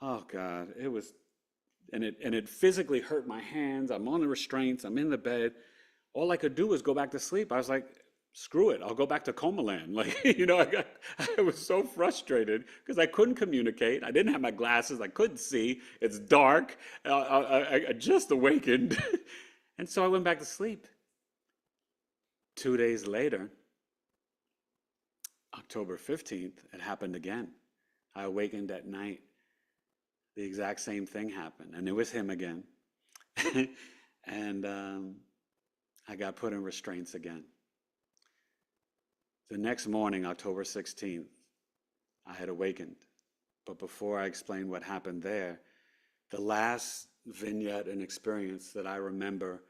Oh God, it was, and it physically hurt my hands. I'm on the restraints. I'm in the bed. All I could do was go back to sleep. I was like, screw it, I'll go back to Coma land. Like, I was so frustrated because I couldn't communicate. I didn't have my glasses. I couldn't see. It's dark. I just awakened. And so I went back to sleep. 2 days later, October 15th, it happened again. I awakened at night. The exact same thing happened. And it was him again. And I got put in restraints again. The next morning, October 16th, I had awakened. But before I explain what happened there, the last vignette and experience that I remember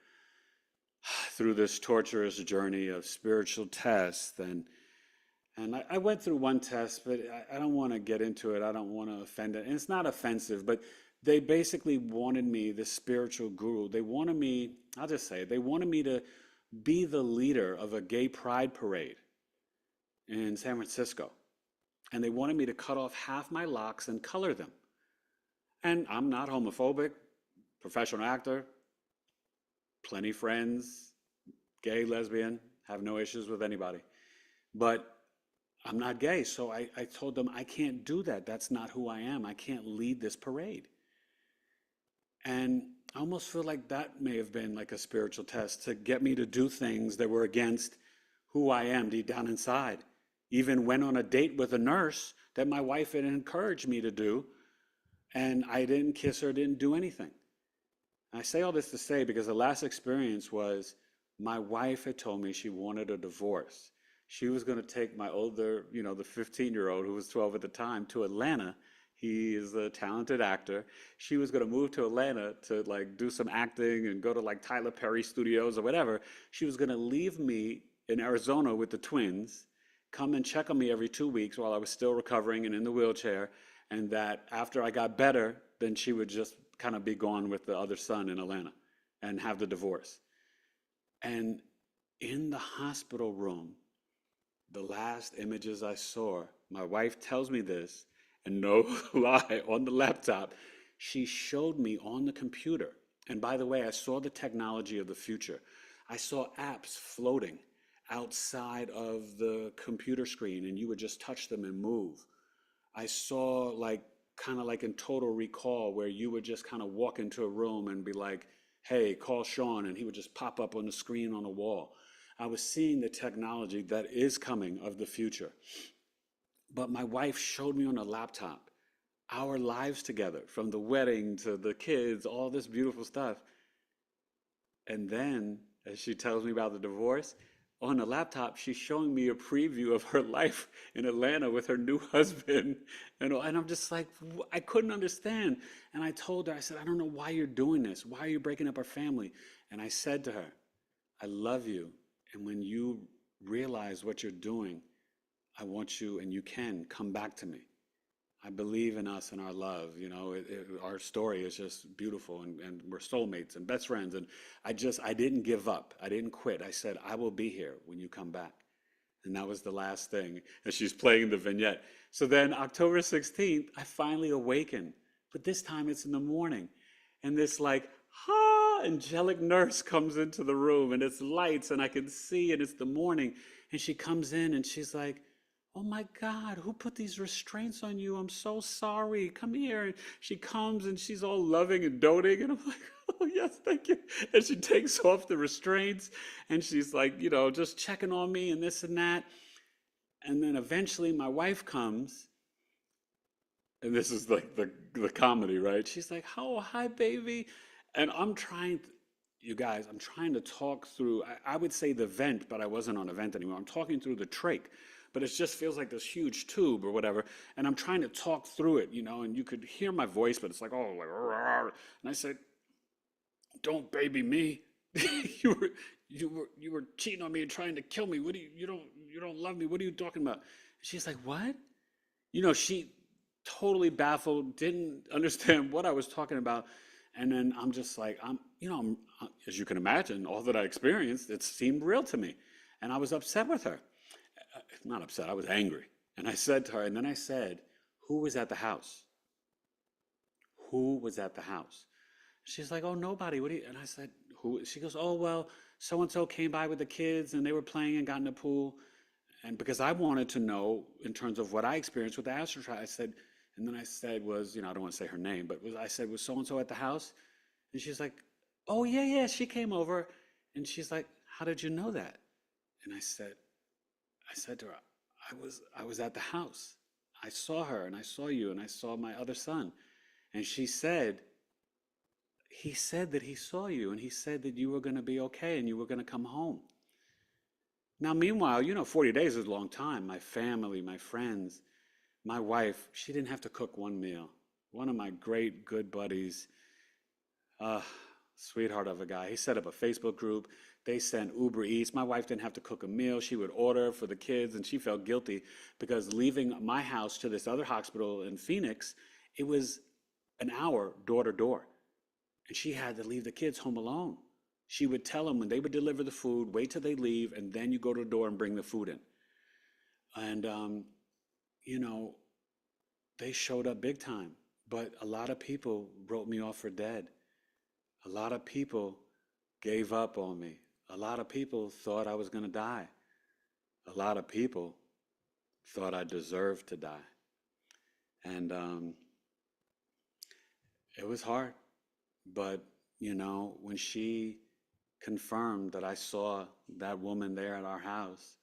through this torturous journey of spiritual tests, and I went through one test, but I don't want to get into it. I don't want to offend it. And it's not offensive, but they basically wanted me, the spiritual guru, they wanted me, I'll just say it, they wanted me to be the leader of a gay pride parade in San Francisco. And they wanted me to cut off half my locks and color them. And I'm not homophobic, professional actor, plenty friends, gay, lesbian, have no issues with anybody. But I'm not gay, so I told them I can't do that. That's not who I am. I can't lead this parade. And I almost feel like that may have been like a spiritual test to get me to do things that were against who I am deep down inside. Even went on a date with a nurse that my wife had encouraged me to do, and I didn't kiss her, didn't do anything. I say all this to say because the last experience was my wife had told me she wanted a divorce. She was going to take my older, the 15-year-old who was 12 at the time, to Atlanta. He is a talented actor. She was going to move to Atlanta to like do some acting and go to like Tyler Perry Studios or whatever. She was going to leave me in Arizona with the twins, come and check on me every 2 weeks while I was still recovering and in the wheelchair, and that after I got better, then she would just kind of be gone with the other son in Atlanta and have the divorce. And in the hospital room, the last images I saw, my wife tells me this, and no lie, on the laptop, she showed me on the computer. And by the way, I saw the technology of the future. I saw apps floating outside of the computer screen, and you would just touch them and move. I saw kind of like in Total Recall, where you would just kind of walk into a room and be like, hey, call Sean, and he would just pop up on the screen on a wall. I was seeing the technology that is coming of the future. But my wife showed me on a laptop our lives together, from the wedding to the kids, all this beautiful stuff. And then, as she tells me about the divorce, on the laptop, she's showing me a preview of her life in Atlanta with her new husband. And I'm just like, I couldn't understand. And I told her, I said, I don't know why you're doing this. Why are you breaking up our family? And I said to her, I love you. And when you realize what you're doing, I want you, and you can, come back to me. I believe in us and our love. Our story is just beautiful, and we're soulmates and best friends. And I didn't give up. I didn't quit. I said, I will be here when you come back. And that was the last thing. And she's playing the vignette. So then October 16th, I finally awaken. But this time it's in the morning. And this angelic nurse comes into the room, and it's lights, and I can see, and it's the morning. And she comes in, and she's like, oh my God, who put these restraints on you? I'm so sorry. Come here. And she comes, and she's all loving and doting. And I'm like, oh yes, thank you. And she takes off the restraints, and she's like, just checking on me and this and that. And then eventually my wife comes, and this is like the comedy, right? She's like, oh, hi, baby. And I'm trying to talk through, I would say the vent, but I wasn't on a vent anymore. I'm talking through the trach. But it just feels like this huge tube or whatever. And I'm trying to talk through it, and you could hear my voice, but it's like, oh, like, rawr. And I said, don't baby me. you were cheating on me and trying to kill me. What do you don't love me. What are you talking about? She's like, what? She totally baffled, didn't understand what I was talking about. And then I'm just like, I'm, as you can imagine, all that I experienced, it seemed real to me. And I was upset with her. Not upset, I was angry. And I said to her, and then I said, who was at the house? Who was at the house? She's like, oh, nobody. And I said, who? She goes, oh, well, so-and-so came by with the kids and they were playing and got in the pool. And because I wanted to know in terms of what I experienced with the Astral Travel, I said, and then I said was, I don't want to say her name, but I said, was so-and-so at the house? And she's like, oh, yeah, she came over. And she's like, how did you know that? And I said to her, I was at the house. I saw her and I saw you and I saw my other son. And she said, he said that he saw you and he said that you were going to be okay and you were going to come home. Now, meanwhile, 40 days is a long time. My family, my friends, my wife, she didn't have to cook one meal. One of my great, good buddies, sweetheart of a guy, he set up a Facebook group. They sent Uber Eats. My wife didn't have to cook a meal. She would order for the kids, and she felt guilty because leaving my house to this other hospital in Phoenix, it was an hour door to door. And she had to leave the kids home alone. She would tell them when they would deliver the food, wait till they leave, and then you go to the door and bring the food in. And, they showed up big time. But a lot of people wrote me off for dead. A lot of people gave up on me. A lot of people thought I was going to die. A lot of people thought I deserved to die. And it was hard. But, when she confirmed that I saw that woman there at our house,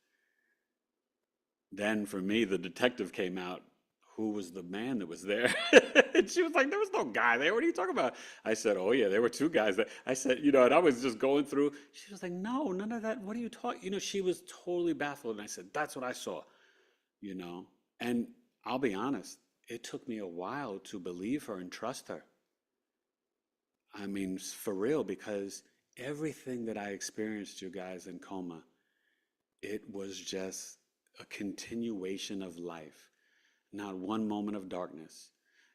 then for me, the detective came out, who was the man that was there. And she was like, there was no guy there. What are you talking about? I said, oh yeah, there were two guys there. I said, and I was just going through. She was like, no, none of that. What are you talking? She was totally baffled. And I said, that's what I saw, And I'll be honest, it took me a while to believe her and trust her. I mean, for real, because everything that I experienced, you guys, in Coma, it was just a continuation of life. Not one moment of darkness.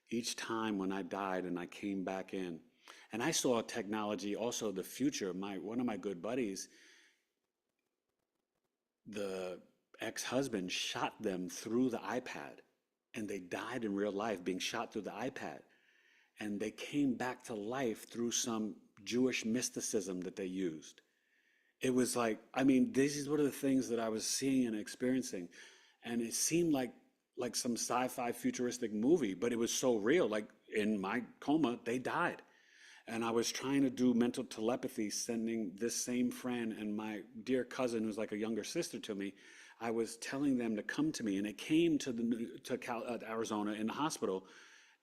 Each time when I died and I came back in, and I saw technology, also the future. One of my good buddies, the ex-husband shot them through the iPad, and they died in real life being shot through the iPad. And they came back to life through some Jewish mysticism that they used. It was like, this is one of the things that I was seeing and experiencing. And it seemed like some sci-fi futuristic movie, but it was so real. Like in my coma, they died. And I was trying to do mental telepathy, sending this same friend and my dear cousin, who's like a younger sister to me, I was telling them to come to me. And it came to Arizona in the hospital,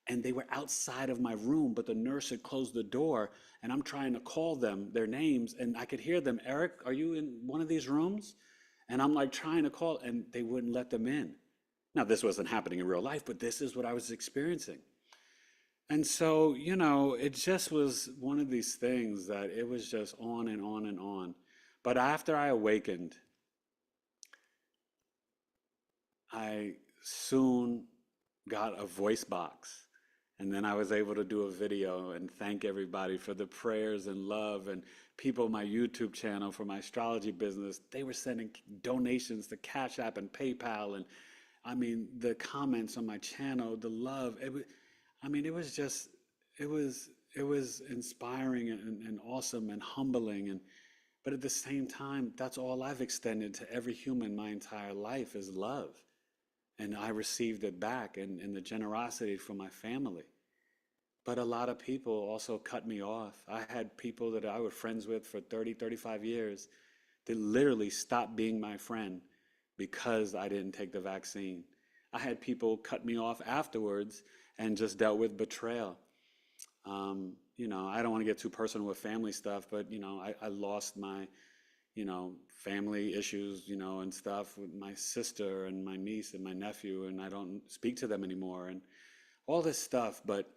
and they were outside of my room, but the nurse had closed the door, and I'm trying to call them, their names, and I could hear them, Eric, are you in one of these rooms? And I'm like trying to call, and they wouldn't let them in. Now, this wasn't happening in real life, but this is what I was experiencing. And so, it just was one of these things that it was just on and on and on. But after I awakened, I soon got a voice box. And then I was able to do a video and thank everybody for the prayers and love, and people on my YouTube channel for my astrology business. They were sending donations to Cash App and PayPal, and the comments on my channel, the love. It was inspiring and awesome and humbling. But at the same time, that's all I've extended to every human my entire life is love. And I received it back in the generosity from my family. But a lot of people also cut me off. I had people that I was friends with for 30, 35 years that literally stopped being my friend because I didn't take the vaccine. I had people cut me off afterwards and just dealt with betrayal. I don't want to get too personal with family stuff, but, I lost my, family issues, and stuff with my sister and my niece and my nephew, and I don't speak to them anymore and all this stuff. But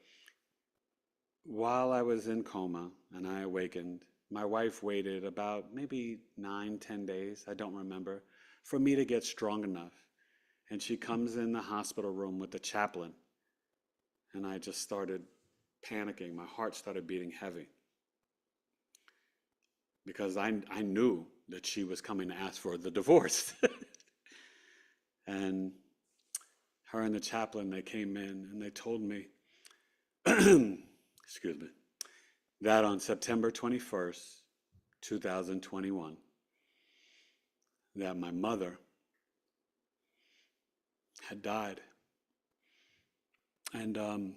while I was in coma and I awakened, my wife waited about maybe 9-10 days, I don't remember, for me to get strong enough. And she comes in the hospital room with the chaplain, and I just started panicking. My heart started beating heavy because I knew that she was coming to ask for the divorce. And her and the chaplain, they came in and they told me, excuse me, that on September 21st, 2021, that my mother had died. And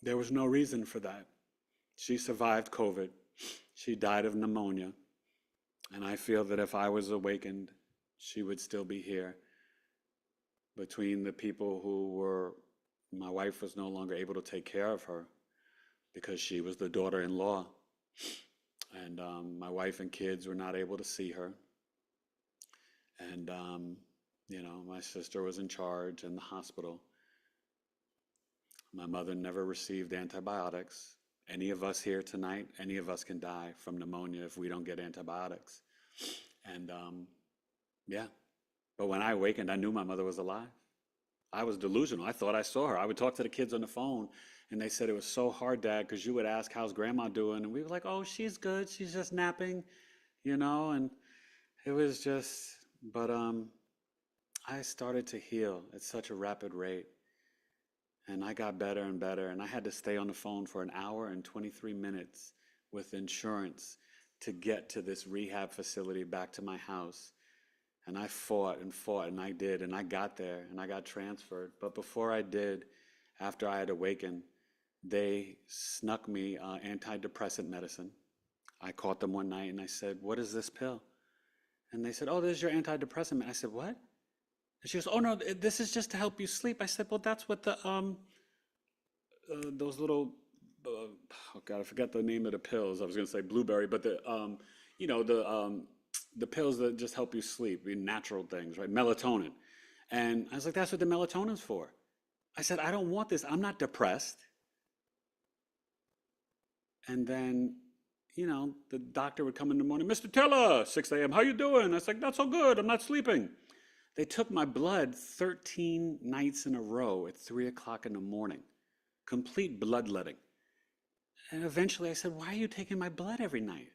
there was no reason for that. She survived COVID. She died of pneumonia. And I feel that if I was awakened, she would still be here. Between the people who were, my wife was no longer able to take care of her because she was the daughter-in-law. And my wife and kids were not able to see her. And, my sister was in charge in the hospital. My mother never received antibiotics. Any of us here tonight, any of us can die from pneumonia if we don't get antibiotics. And but when I awakened, I knew my mother was alive. I was delusional. I thought I saw her. I would talk to the kids on the phone, and they said it was so hard, Dad, because you would ask, how's Grandma doing? And we were like, oh, she's good. She's just napping, and it was just, but I started to heal at such a rapid rate. And I got better and better, and I had to stay on the phone for 1 hour and 23 minutes with insurance to get to this rehab facility back to my house. And I fought, and I did, and I got there, and I got transferred. But before I did, after I had awakened, they snuck me antidepressant medicine. I caught them one night, and I said, what is this pill? And they said, oh, this is your antidepressant. I said, what? And she goes, oh, no, this is just to help you sleep. I said, well, that's what the, those little, oh God, I forgot the name of the pills. I was going to say blueberry, but the pills that just help you sleep, natural things, right? Melatonin. And I was like, that's what the melatonin's for. I said, I don't want this. I'm not depressed. And then, the doctor would come in the morning, Mr. Taylor, 6 a.m., how you doing? I was like, not so good. I'm not sleeping. They took my blood 13 nights in a row at 3 o'clock in the morning, complete bloodletting. And eventually I said, why are you taking my blood every night?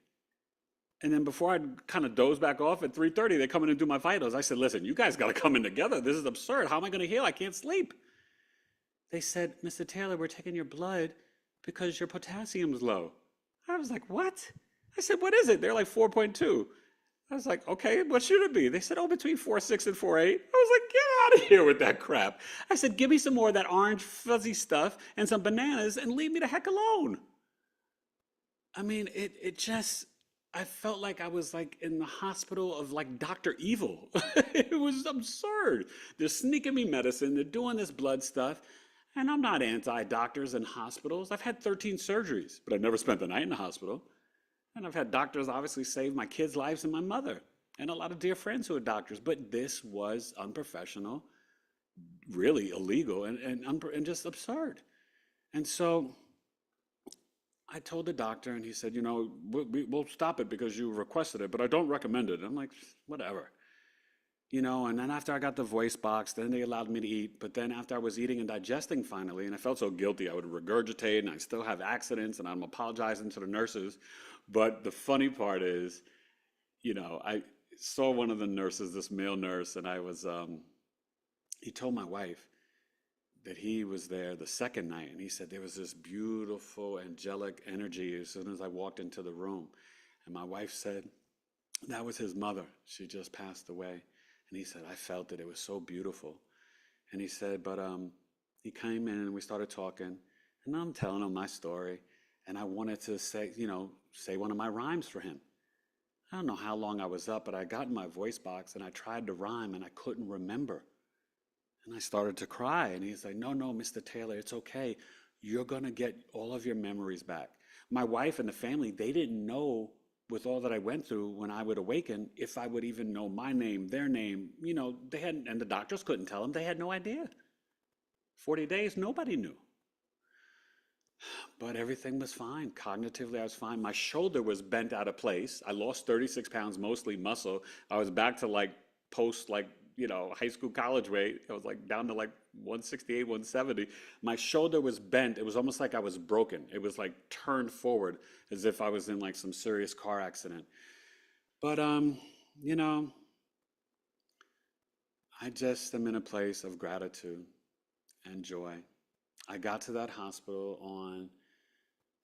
And then before I'd kind of doze back off at 3:30, they come in and do my vitals. I said, listen, you guys got to come in together. This is absurd. How am I going to heal? I can't sleep. They said, Mr. Taylor, we're taking your blood because your potassium's low. I was like, what? I said, what is it? They're like 4.2. I was like, okay, what should it be? They said, oh, between 4.6 and 4.8. I was like, get out of here with that crap. I said, give me some more of that orange fuzzy stuff and some bananas and leave me the heck alone. I mean, it just, I felt like I was like in the hospital of like Dr. Evil. It was absurd. They're sneaking me medicine. They're doing this blood stuff. And I'm not anti-doctors and hospitals. I've had 13 surgeries, but I've never spent the night in the hospital. And I've had doctors obviously save my kids' lives and my mother, and a lot of dear friends who are doctors. But this was unprofessional, really illegal, and just absurd. And so I told the doctor, and he said, we'll stop it because you requested it, but I don't recommend it. I'm like, whatever. And then after I got the voice box, then they allowed me to eat. But then after I was eating and digesting finally, and I felt so guilty, I would regurgitate, and I still have accidents, and I'm apologizing to the nurses. But the funny part is, I saw one of the nurses, this male nurse, and he told my wife that he was there the second night, and he said there was this beautiful angelic energy as soon as I walked into the room. And my wife said that was his mother. She just passed away. And he said, I felt it. It was so beautiful. And he said, but he came in and we started talking, and I'm telling him my story. And I wanted to say one of my rhymes for him. I don't know how long I was up, but I got in my voice box and I tried to rhyme and I couldn't remember. And I started to cry. And he's like, no, Mr. Taylor, it's okay. You're going to get all of your memories back. My wife and the family, they didn't know, with all that I went through when I would awaken, if I would even know my name, their name, they hadn't, and the doctors couldn't tell them. They had no idea. 40 days, nobody knew. But everything was fine. Cognitively, I was fine. My shoulder was bent out of place. I lost 36 pounds, mostly muscle. I was back to post high school, college weight. I was down to 168, 170. My shoulder was bent. It was almost like I was broken. It was turned forward as if I was in some serious car accident. But, I just am in a place of gratitude and joy. I got to that hospital on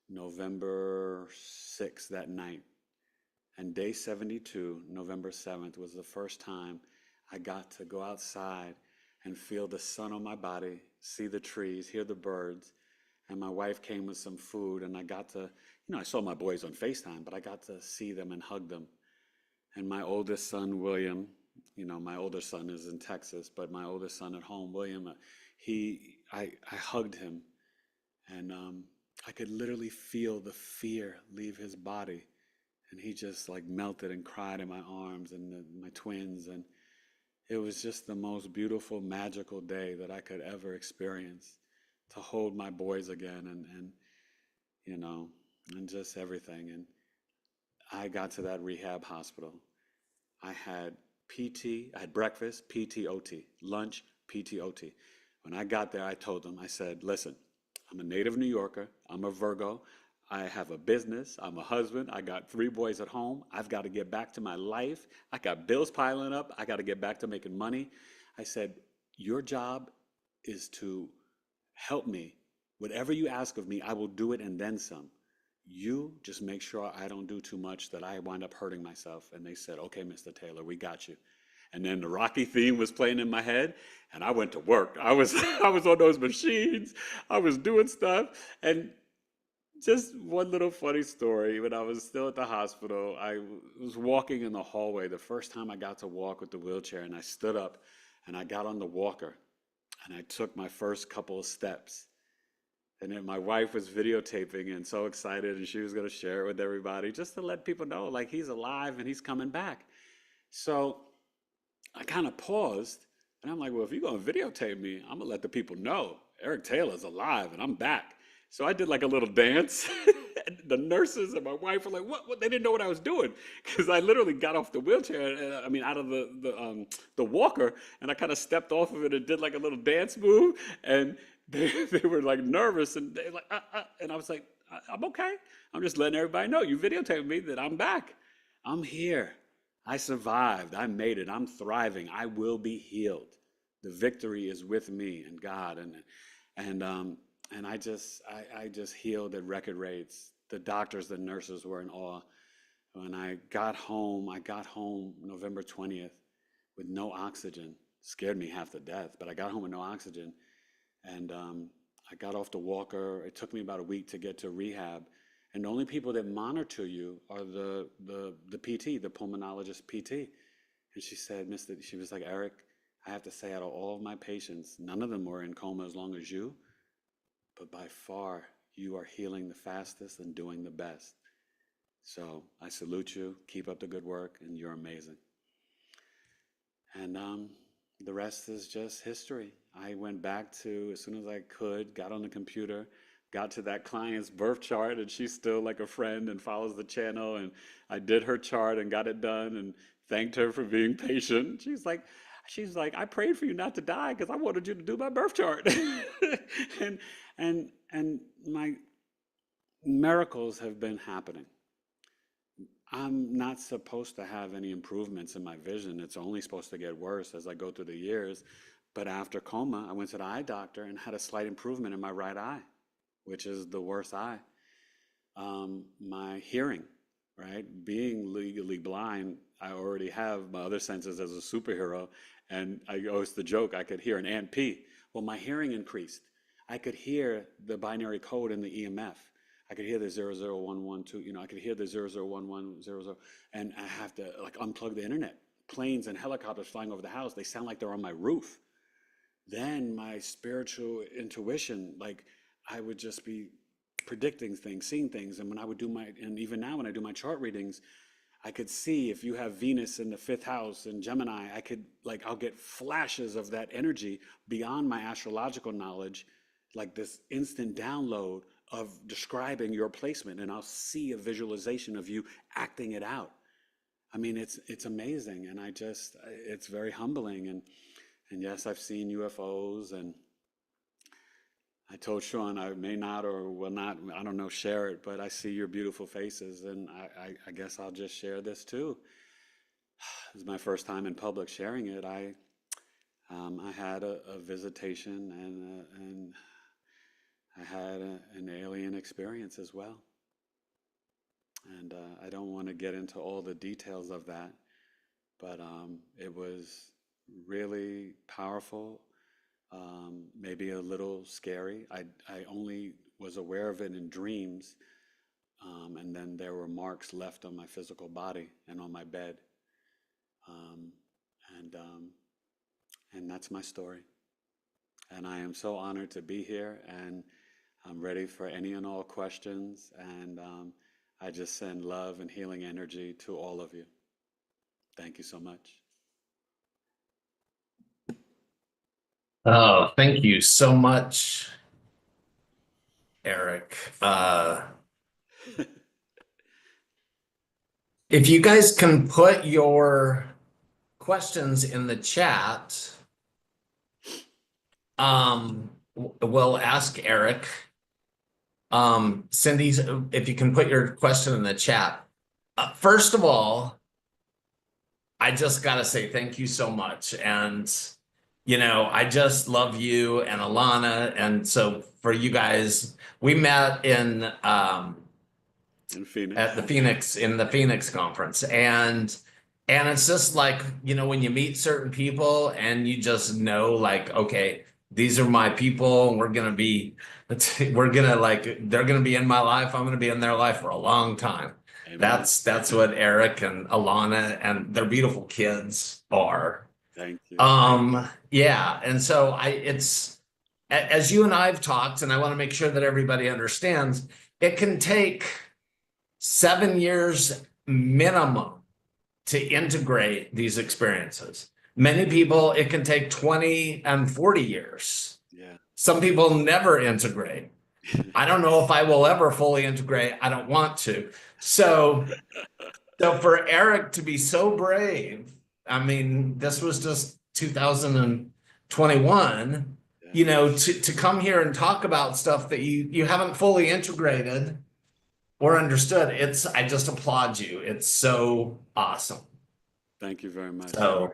November 6th that night. And day 72, November 7th, was the first time I got to go outside and feel the sun on my body, see the trees, hear the birds. And my wife came with some food, and I got to, I saw my boys on FaceTime, but I got to see them and hug them. And my oldest son, William, my older son is in Texas, but my oldest son at home, William, I hugged him, and I could literally feel the fear leave his body. And he just like melted and cried in my arms, and my twins. And it was just the most beautiful, magical day that I could ever experience, to hold my boys again, and just everything. And I got to that rehab hospital. I had PT, I had breakfast, PT, OT, lunch, PT, OT. When I got there, I told them, I said, listen, I'm a native New Yorker, I'm a Virgo, I have a business, I'm a husband, I got 3 boys at home, I've got to get back to my life, I got bills piling up, I got to get back to making money. I said, your job is to help me. Whatever you ask of me, I will do it and then some. You just make sure I don't do too much that I wind up hurting myself. And they said, okay, Mr. Taylor, we got you. And then the Rocky theme was playing in my head, and I went to work. I was on those machines. I was doing stuff. And just one little funny story. When I was still at the hospital, I was walking in the hallway the first time I got to walk with the wheelchair, and I stood up and I got on the walker and I took my first couple of steps. And then my wife was videotaping and so excited, and she was going to share it with everybody just to let people know, like, he's alive and he's coming back. So I kind of paused, and I'm like, well, if you're going to videotape me, I'm going to let the people know Eric Taylor's alive and I'm back. So I did like a little dance. And the nurses and my wife were like, what? They didn't know what I was doing, because I literally got off the wheelchair, out of the walker, and I kind of stepped off of it and did like a little dance move. And they were like nervous, and they like, and I was like, I'm okay. I'm just letting everybody know, you videotaped me, that I'm back. I'm here. I survived. I made it. I'm thriving. I will be healed. The victory is with me and God. And I just healed at record rates. The doctors, the nurses were in awe. When I got home November 20th with no oxygen. Scared me half to death, but I got home with no oxygen. And I got off the walker. It took me about a week to get to rehab. And the only people that monitor you are the PT, the pulmonologist PT. And she was like, Eric, I have to say, out of all of my patients, none of them were in coma as long as you, but by far you are healing the fastest and doing the best. So I salute you, keep up the good work, and you're amazing. And the rest is just history. I went back to, as soon as I could, got on the computer, got to that client's birth chart, and she's still like a friend and follows the channel. And I did her chart and got it done and thanked her for being patient. She's like, I prayed for you not to die because I wanted you to do my birth chart. and my miracles have been happening. I'm not supposed to have any improvements in my vision. It's only supposed to get worse as I go through the years. But after coma, I went to the eye doctor and had a slight improvement in my right eye, which is the worst eye. My hearing, right? Being legally blind, I already have my other senses as a superhero. And I always the joke, I could hear an Aunt P. Well, my hearing increased. I could hear the binary code in the EMF. I could hear the 00112, I could hear the 001100, and I have to like unplug the internet. Planes and helicopters flying over the house, they sound like they're on my roof. Then my spiritual intuition, like I would just be predicting things, seeing things. And when I would and even now when I do my chart readings, I could see if you have Venus in the 5th house in Gemini, I'll get flashes of that energy beyond my astrological knowledge, like this instant download of describing your placement, and I'll see a visualization of you acting it out. I mean, it's amazing, and it's very humbling. And yes, I've seen UFOs, and I told Sean I may not or will not, I don't know, share it, but I see your beautiful faces, and I guess I'll just share this too. This is my first time in public sharing it. I had a visitation, and I had an alien experience as well. And I don't want to get into all the details of that, but it was really powerful, maybe a little scary. I only was aware of it in dreams, and then there were marks left on my physical body and on my bed. Um, and, um, and that's my story. And I am so honored to be here, and I'm ready for any and all questions. And I just send love and healing energy to all of you. Thank you so much. Oh, thank you so much, Eric. If you guys can put your questions in the chat, we'll ask Eric. Cindy's, if you can put your question in the chat. First of all, I just got to say thank you so much. And, I just love you and Alana. And so for you guys, we met in Phoenix. at the Phoenix conference. And it's just like, when you meet certain people and you just know, like, okay, these are my people, and they're gonna be in my life. I'm gonna be in their life for a long time. Amen. That's what Eric and Alana and their beautiful kids are. Thank you. Yeah. And so it's, as you and I've talked, and I want to make sure that everybody understands, it can take 7 years minimum to integrate these experiences. Many people, it can take 20 and 40 years. Yeah. Some people never integrate. I don't know if I will ever fully integrate. I don't want to. So for Eric to be so brave, I mean, this was just 2021, to come here and talk about stuff that you haven't fully integrated or understood. I just applaud you. It's so awesome. Thank you very much. So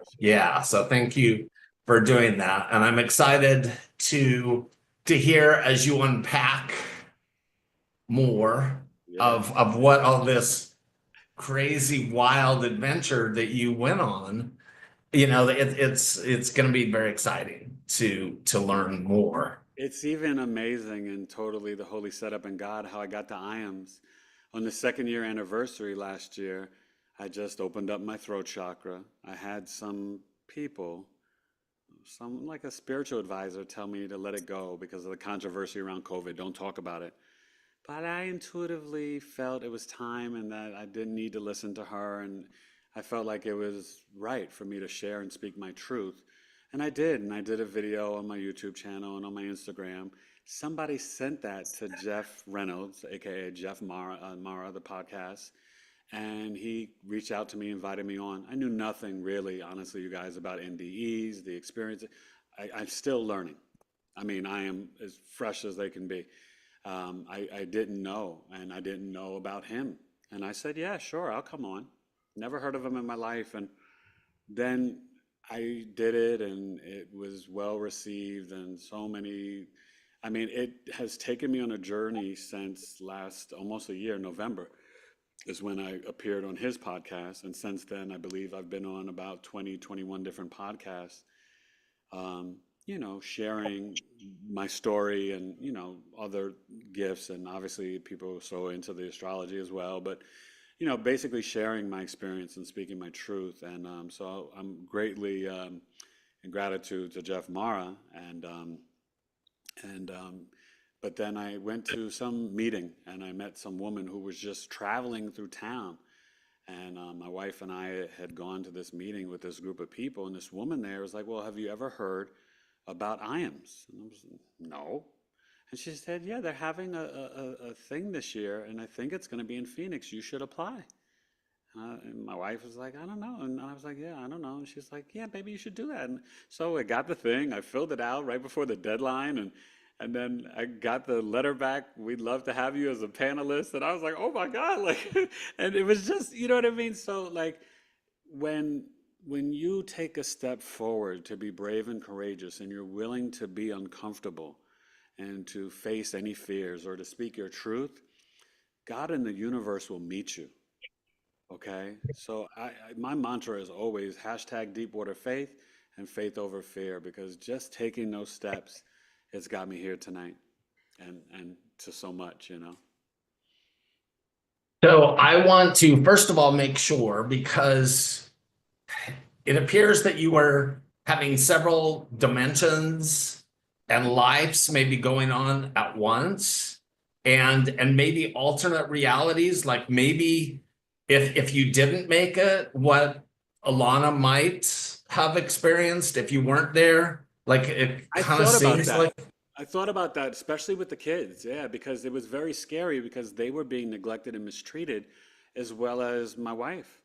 so thank you for doing that. And I'm excited to hear as you unpack more of what all this crazy wild adventure that you went on. It's going to be very exciting to learn more. It's even amazing and totally the holy setup in God how I got to IAMS. On the 2nd year anniversary last year, I just opened up my throat chakra. I had some people, like a spiritual advisor, tell me to let it go because of the controversy around COVID. Don't talk about it. But I intuitively felt it was time and that I didn't need to listen to her. And I felt like it was right for me to share and speak my truth. And I did. And I did a video on my YouTube channel and on my Instagram. Somebody sent that to Jeff Reynolds, aka Jeff Mara, the podcast. And he reached out to me, invited me on. I knew nothing really, honestly, you guys, about NDEs, the experience. I'm still learning. I mean, I am as fresh as they can be. I didn't know, and I didn't know about him. And I said, yeah, sure, I'll come on. Never heard of him in my life. And then I did it, and it was well received, and so many. I mean, it has taken me on a journey since last almost a year. November is when I appeared on his podcast. And since then, I believe I've been on about 20, 21 different podcasts, sharing my story and, other gifts. And obviously people are so into the astrology as well. But, basically sharing my experience and speaking my truth. And so I'm greatly in gratitude to Jeff Mara. But then I went to some meeting and I met some woman who was just traveling through town. And my wife and I had gone to this meeting with this group of people. And this woman there was like, well, have you ever heard about IAMS? And I was like, no. And she said, yeah, they're having a thing this year. And I think it's going to be in Phoenix. You should apply. And my wife was like, I don't know. And I was like, yeah, I don't know. And she's like, yeah, maybe you should do that. And so I got the thing. I filled it out right before the deadline. And then I got the letter back. We'd love to have you as a panelist. And I was like, oh my God. And it was just, you know what I mean? So when you take a step forward to be brave and courageous and you're willing to be uncomfortable and to face any fears or to speak your truth, God in the universe will meet you. Okay. So my mantra is always hashtag Deepwater Faith and faith over fear, because just taking those steps, it's got me here tonight and to so much, you know. So I want to, first of all, make sure, because it appears that you are having several dimensions and lives maybe going on at once, and maybe alternate realities, like maybe if you didn't make it, what Alana might have experienced if you weren't there. Like it I kind of thought about seems that. like. I thought about that, especially with the kids. Yeah, because it was very scary because they were being neglected and mistreated, as well as my wife.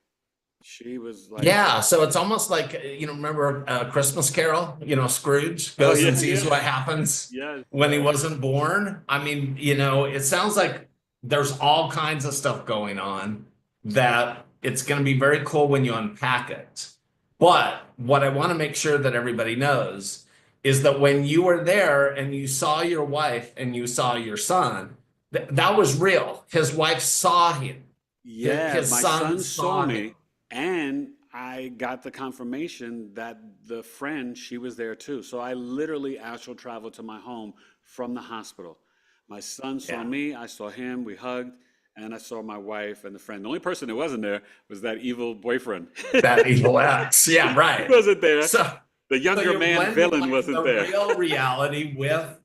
She was like, Yeah, so it's almost like, remember Christmas Carol? Scrooge oh goes and yeah, sees yeah, what happens yes, when he yes. wasn't born. I mean, it sounds like there's all kinds of stuff going on that it's going to be very cool when you unpack it. But what I want to make sure that everybody knows is that when you were there and you saw your wife and you saw your son, that was real. His wife saw him. Yeah, His my son son saw saw him. me, and I got the confirmation that the friend, she was there too. So I literally astral traveled to my home from the hospital. My son saw Yeah. me, I saw him, we hugged, and I saw my wife and the friend. The only person that wasn't there was that evil boyfriend. That evil X. Yeah, He right. wasn't there. So, The so younger you're man blending villain like wasn't the there. real reality with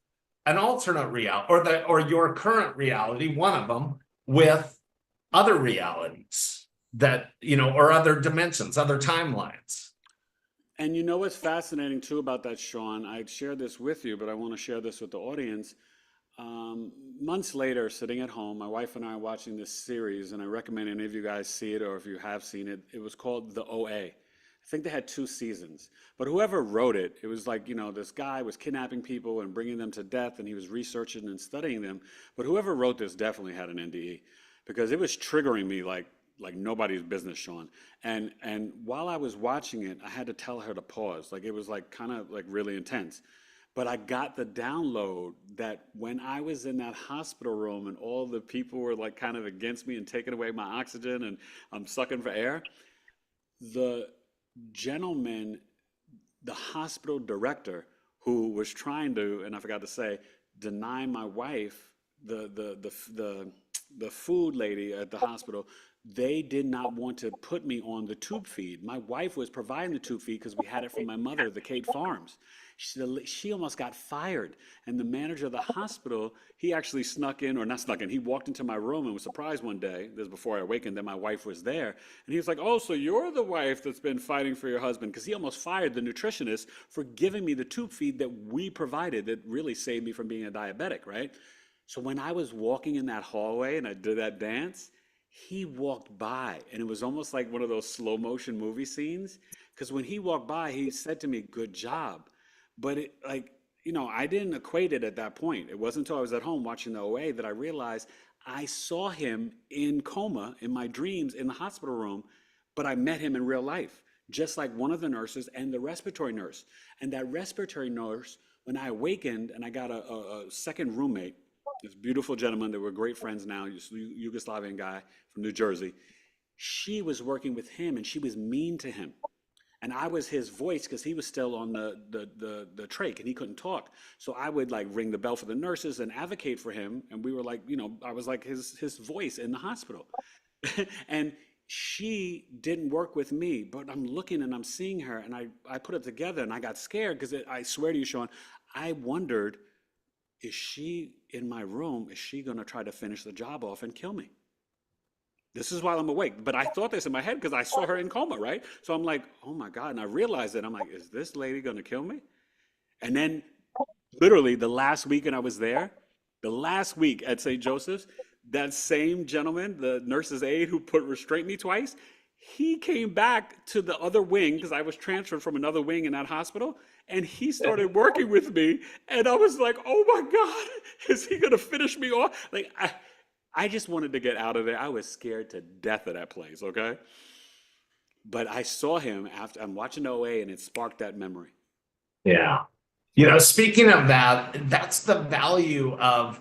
an alternate reality, or your current reality, one of them, with other realities that, or other dimensions, other timelines. And you know what's fascinating too about that, Sean? I shared this with you, but I want to share this with the audience. Months later, sitting at home, my wife and I are watching this series, and I recommend any of you guys see it, or if you have seen it, it was called The OA. I think they had 2 seasons, but whoever wrote it, it was like, this guy was kidnapping people and bringing them to death, and he was researching and studying them. But whoever wrote this definitely had an NDE, because it was triggering me like nobody's business, Sean. And while I was watching it, I had to tell her to pause. Like it was like kind of like really intense. But I got the download that when I was in that hospital room and all the people were like kind of against me and taking away my oxygen and I'm sucking for air, the gentleman, the hospital director who was trying to, and I forgot to say, deny my wife the food lady at the hospital, they did not want to put me on the tube feed. My wife was providing the tube feed because we had it from my mother, the Cade Farms. She almost got fired. And the manager of the hospital, he actually snuck in, or not snuck in, he walked into my room and was surprised one day, this is before I awakened, that my wife was there. And he was like, oh, so you're the wife that's been fighting for your husband? Because he almost fired the nutritionist for giving me the tube feed that we provided that really saved me from being a diabetic, right? So when I was walking in that hallway and I did that dance, he walked by, and it was almost like one of those slow motion movie scenes. Because when he walked by, he said to me, good job. But I didn't equate it at that point. It wasn't until I was at home watching the OA that I realized I saw him in coma in my dreams in the hospital room, but I met him in real life, just like one of the nurses and the respiratory nurse. And that respiratory nurse, when I awakened and I got a second roommate, this beautiful gentleman that we're great friends now, Yugoslavian guy from New Jersey, she was working with him and she was mean to him. And I was his voice because he was still on the trach and he couldn't talk. So I would like ring the bell for the nurses and advocate for him. And we were like, I was like his voice in the hospital. And she didn't work with me, but I'm looking and I'm seeing her and I put it together and I got scared because I swear to you, Sean, I wondered, is she in my room? Is she going to try to finish the job off and kill me? This is while I'm awake. But I thought this in my head because I saw her in coma, right? So I'm like, oh my God. And I realized that I'm like, is this lady going to kill me? And then literally the last weekend I was there, the last week at St. Joseph's, that same gentleman, the nurse's aide who restrained me twice, he came back to the other wing because I was transferred from another wing in that hospital. And he started working with me. And I was like, oh my God, is he going to finish me off? Like, I just wanted to get out of there. I was scared to death of that place, okay? But I saw him after I'm watching OA and it sparked that memory. Yeah. Speaking of that, that's the value of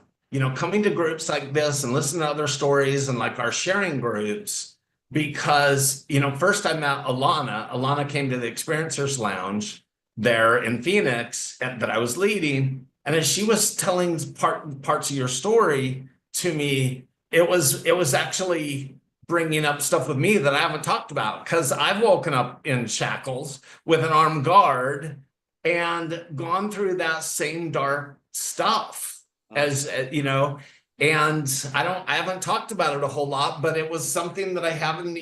coming to groups like this and listening to other stories and like our sharing groups, because, first I met Alana. Alana came to the Experiencers Lounge there in Phoenix that I was leading. And as she was telling parts of your story to me, it was actually bringing up stuff with me that I haven't talked about, because I've woken up in shackles with an armed guard and gone through that same dark stuff as and I haven't talked about it a whole lot, but it was something that I haven't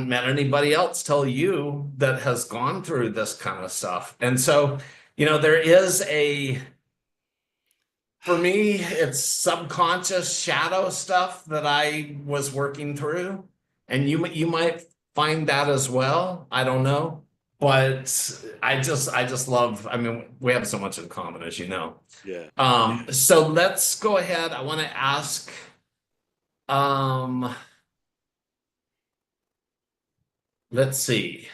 met anybody else tell you that has gone through this kind of stuff. And so, there is for me, it's subconscious shadow stuff that I was working through. And you might find that as well. I don't know. But I just love, we have so much in common, as you know. Yeah. So let's go ahead. I want to ask, let's see.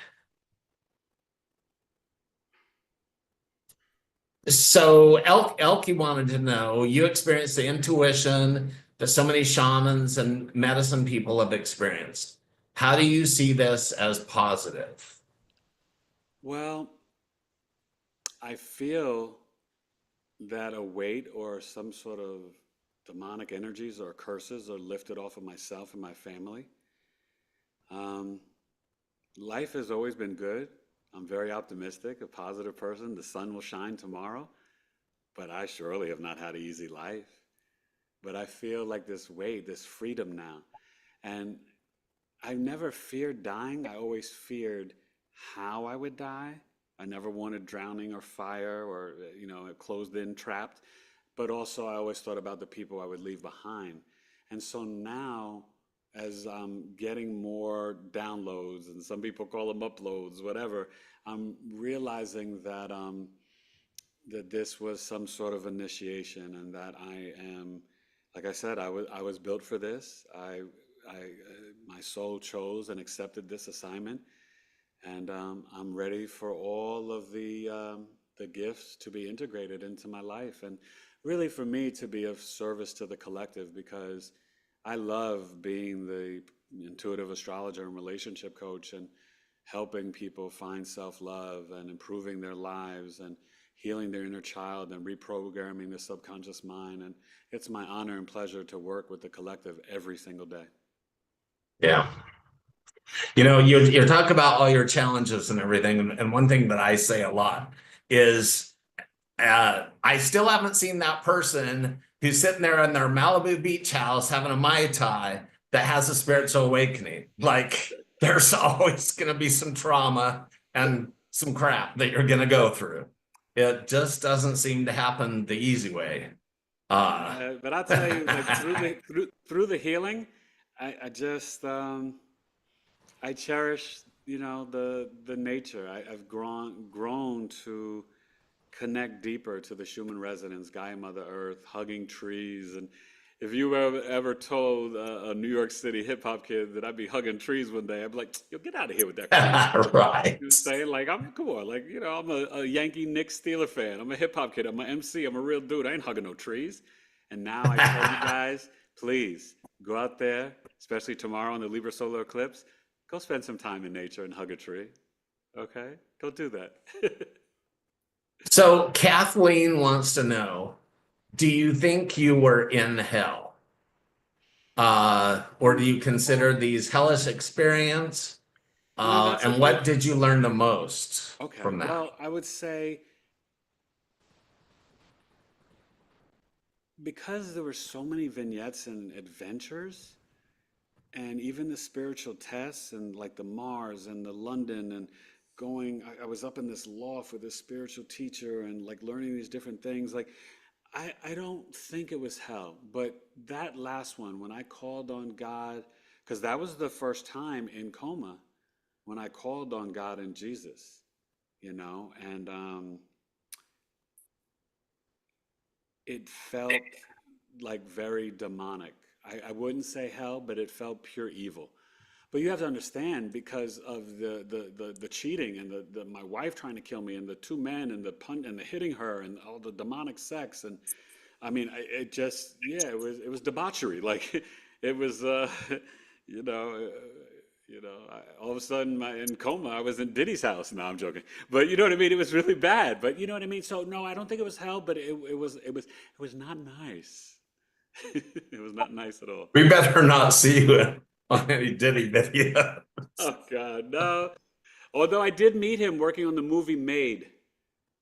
So Elkie wanted to know, you experienced the intuition that so many shamans and medicine people have experienced. How do you see this as positive? Well, I feel that a weight or some sort of demonic energies or curses are lifted off of myself and my family. Um, Life has always been good. I'm very optimistic, a positive person. The sun will shine tomorrow, but I surely have not had an easy life. But I feel like this weight, this freedom now. And I never feared dying. I always feared how I would die. I never wanted drowning or fire or, closed in, trapped. But also, I always thought about the people I would leave behind. And so now, as I'm getting more downloads, and some people call them uploads, whatever, I'm realizing that this was some sort of initiation, and that I am, like I said, I was built for this. My soul chose and accepted this assignment, and I'm ready for all of the gifts to be integrated into my life, and really for me to be of service to the collective, because I love being the intuitive astrologer and relationship coach and helping people find self-love and improving their lives and healing their inner child and reprogramming the subconscious mind. And it's my honor and pleasure to work with the collective every single day. Yeah. You're talking about all your challenges and everything. And one thing that I say a lot is I still haven't seen that person who's sitting there in their Malibu beach house having a Mai Tai that has a spiritual awakening. Like, there's always going to be some trauma and some crap that you're going to go through. It just doesn't seem to happen the easy way. But I'll tell you, like through the healing, I just I cherish, the nature. I've grown to connect deeper to the Schumann resonance, Gaia, Mother Earth, hugging trees. And if you ever told a New York City hip hop kid that I'd be hugging trees one day, I'd be like, yo, get out of here with that crap. Right. You know, saying like, come on, like, I'm a Yankee Knicks Steeler fan. I'm a hip hop kid. I'm an MC. I'm a real dude. I ain't hugging no trees. And now I tell you guys, please go out there, especially tomorrow on the Libra solar eclipse. Go spend some time in nature and hug a tree. Okay? Go do that. So Kathleen wants to know, do you think you were in hell? Or do you consider these hellish experience? And what did you learn the most from that? Well, I would say because there were so many vignettes and adventures, and even the spiritual tests, and like the Mars and the London, and I was up in this loft with this spiritual teacher and like learning these different things. Like, I don't think it was hell, but that last one, when I called on God, because that was the first time in Coma when I called on God and Jesus, and it felt like very demonic. I wouldn't say hell, but it felt pure evil. But you have to understand, because of the cheating and my wife trying to kill me, and the two men and the hitting her and all the demonic sex, and I mean, it just, yeah, it was debauchery. Like it was, you know, uh, all of a sudden in Coma, I was in Diddy's house. No, I'm joking. But you know what I mean? It was really bad. But you know what I mean? So no, I don't think it was hell, but it was not nice. It was not nice at all. We better not see you on any Diddy video. Oh God, no. Although I did meet him working on the movie Made.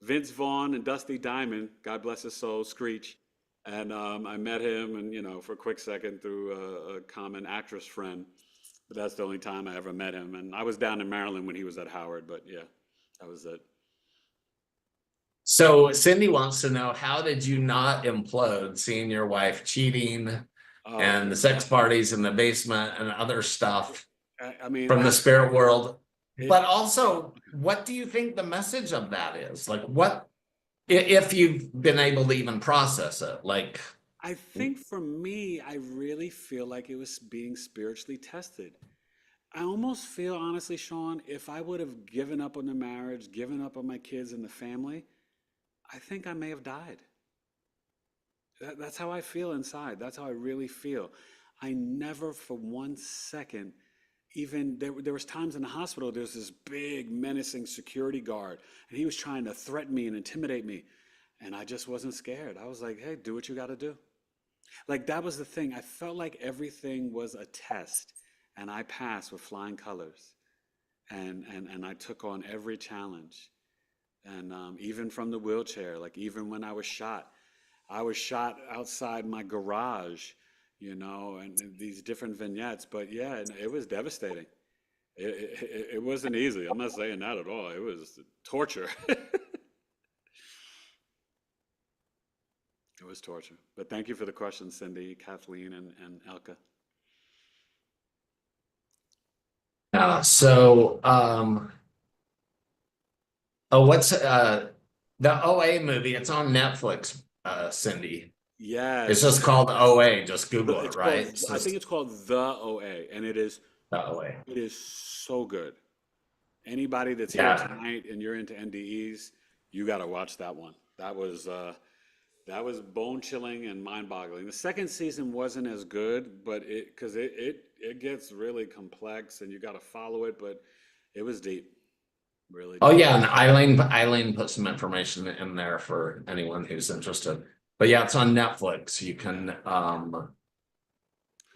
Vince Vaughn and Dusty Diamond, God bless his soul, Screech. And I met him, and for a quick second through a common actress friend. But that's the only time I ever met him. And I was down in Maryland when he was at Howard. But yeah, that was it. So Cindy wants to know, how did you not implode seeing your wife cheating Oh, and the sex parties in the basement and other stuff I mean, from the spirit world? it, But also, what do you think the message of that is? Like, what if you've been able to even process it? Like, I think for me, I really feel like it was being spiritually tested. I almost feel, honestly, Sean, if I would have given up on the marriage, given up on my kids and the family, I think I may have died. That's how I feel inside. That's how I really feel. I never for 1 second, even there was times in the hospital, there's this big menacing security guard, and he was trying to threaten me and intimidate me. And I just wasn't scared. I was like, hey, do what you got to do. Like that was the thing. I felt like everything was a test, and I passed with flying colors. And I took on every challenge. And even from the wheelchair, like even when I was shot outside my garage, and these different vignettes. But yeah, it was devastating. It wasn't easy. I'm not saying that at all. It was torture. It was torture. But thank you for the question, Cindy, Kathleen, and Elka. so, oh, what's the OA movie? It's on Netflix, Cindy. It's Yes, just called OA. Just Google it, it's right? called. It's I think just it's called The OA, and it is. the OA. It is so good. Anybody that's here Yeah. tonight and you're into NDEs, you got to watch that one. That was bone chilling and mind boggling. The second season wasn't as good, but it gets really complex and you got to follow it. But it was deep, really Oh deep. yeah, and Eileen put some information in there for anyone who's interested. But yeah, it's on Netflix. You can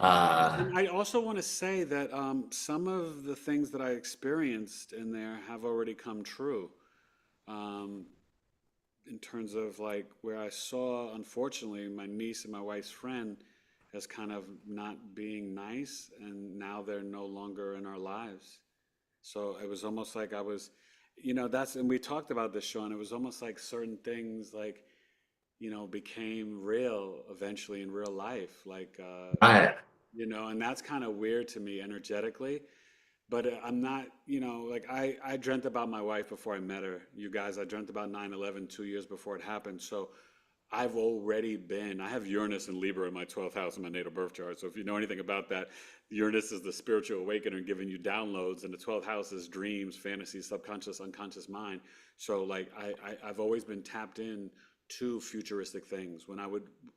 And I also want to say that some of the things that I experienced in there have already come true. Um, in terms of like where I saw, unfortunately, my niece and my wife's friend as kind of not being nice, and now they're no longer in our lives. So it was almost like I was, and we talked about this, Sean. It was almost like certain things, like, became real eventually in real life. Like, I and that's kind of weird to me energetically. But I'm not, like I dreamt about my wife before I met her. You guys, I dreamt about 9/11 2 years before it happened. So I have Uranus and Libra in my 12th house in my natal birth chart. So if you know anything about that, Uranus is the spiritual awakener giving you downloads, and the 12th house is dreams, fantasies, subconscious, unconscious mind. So like I've always been tapped in to futuristic things. When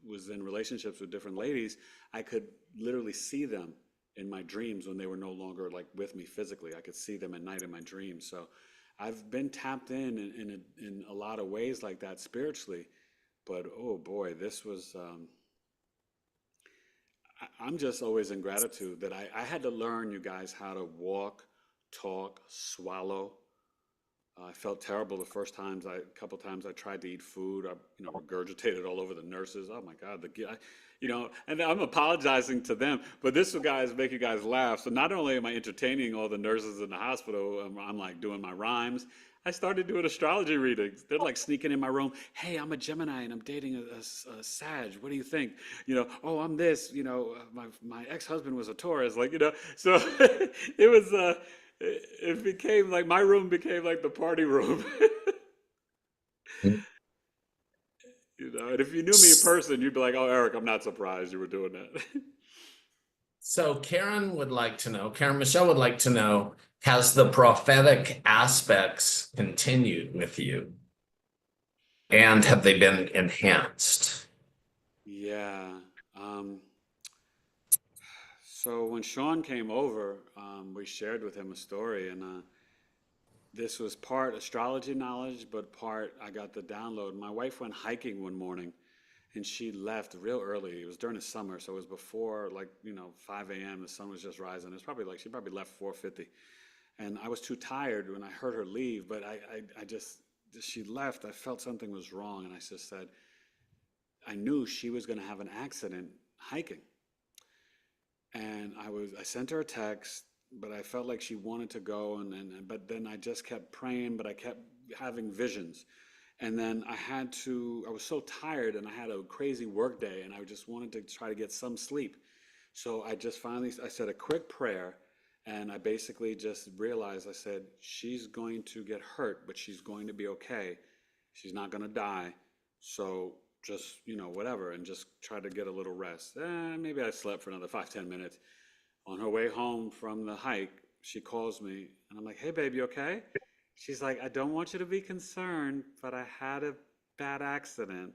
was in relationships with different ladies, I could literally see them in my dreams when they were no longer like with me physically. I could see them at night in my dreams. So I've been tapped in a lot of ways like that spiritually. But oh boy, this was. I'm just always in gratitude that I had to learn, you guys, how to walk, talk, swallow. I felt terrible the couple times I tried to eat food. I, regurgitated all over the nurses. Oh my God, and I'm apologizing to them. But this will, guys, make you guys laugh. So not only am I entertaining all the nurses in the hospital, I'm like doing my rhymes. I started doing astrology readings. They're like sneaking in my room. Hey, I'm a Gemini and I'm dating a Sag. What do you think? Oh, I'm this. My ex-husband was a Taurus. Like, so it was. It became like my room became like the party room. And if you knew me in person, you'd be like, "Oh, Eric, I'm not surprised you were doing that." So Karen Michelle would like to know, has the prophetic aspects continued with you? And have they been enhanced? Yeah. So when Sean came over, we shared with him a story, and this was part astrology knowledge, but part I got the download. My wife went hiking one morning, and she left real early. It was during the summer, so it was before 5 a.m. The sun was just rising. It was probably she probably left 4:50, and I was too tired when I heard her leave. But I just she left. I felt something was wrong, and I just said I knew she was going to have an accident hiking. And I sent her a text, but I felt like she wanted to go, but then I just kept praying, but I kept having visions. And then I was so tired, and I had a crazy work day, and I just wanted to try to get some sleep. So I just finally, I said a quick prayer, and I basically just realized, I said, she's going to get hurt, but she's going to be okay. She's not going to die. So just, whatever, and just try to get a little rest. Maybe I slept for another 5, 10 minutes. On her way home from the hike, she calls me, and I'm like, hey, baby, okay? She's like, I don't want you to be concerned, but I had a bad accident.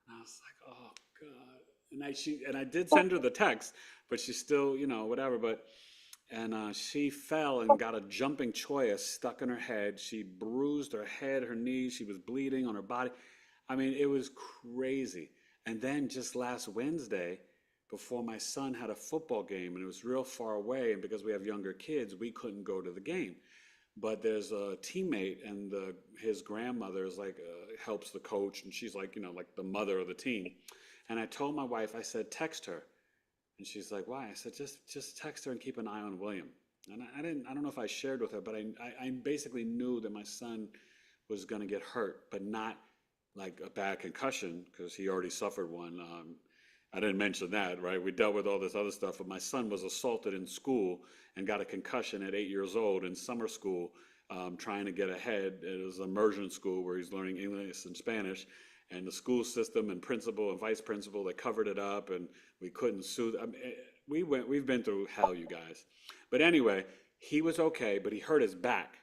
And I was like, oh, God. And I did send her the text, but she still, whatever. And she fell and got a jumping choya stuck in her head. She bruised her head, her knees. She was bleeding on her body. I mean, it was crazy. And then just last Wednesday, before my son had a football game, and it was real far away, and because we have younger kids, we couldn't go to the game. But there's a teammate, and his grandmother is helps the coach, and she's like the mother of the team. And I told my wife, I said, text her. And she's like, why? I said, just text her and keep an eye on William. And I don't know if I shared with her, but I basically knew that my son was going to get hurt, but not like a bad concussion, because he already suffered one. I didn't mention that, right? We dealt with all this other stuff, but my son was assaulted in school and got a concussion at 8 years old in summer school, trying to get ahead. It was immersion school where he's learning English and Spanish, and the school system and principal and vice principal, they covered it up, and we couldn't sue. I mean, we've been through hell, you guys. But anyway, he was okay, but he hurt his back,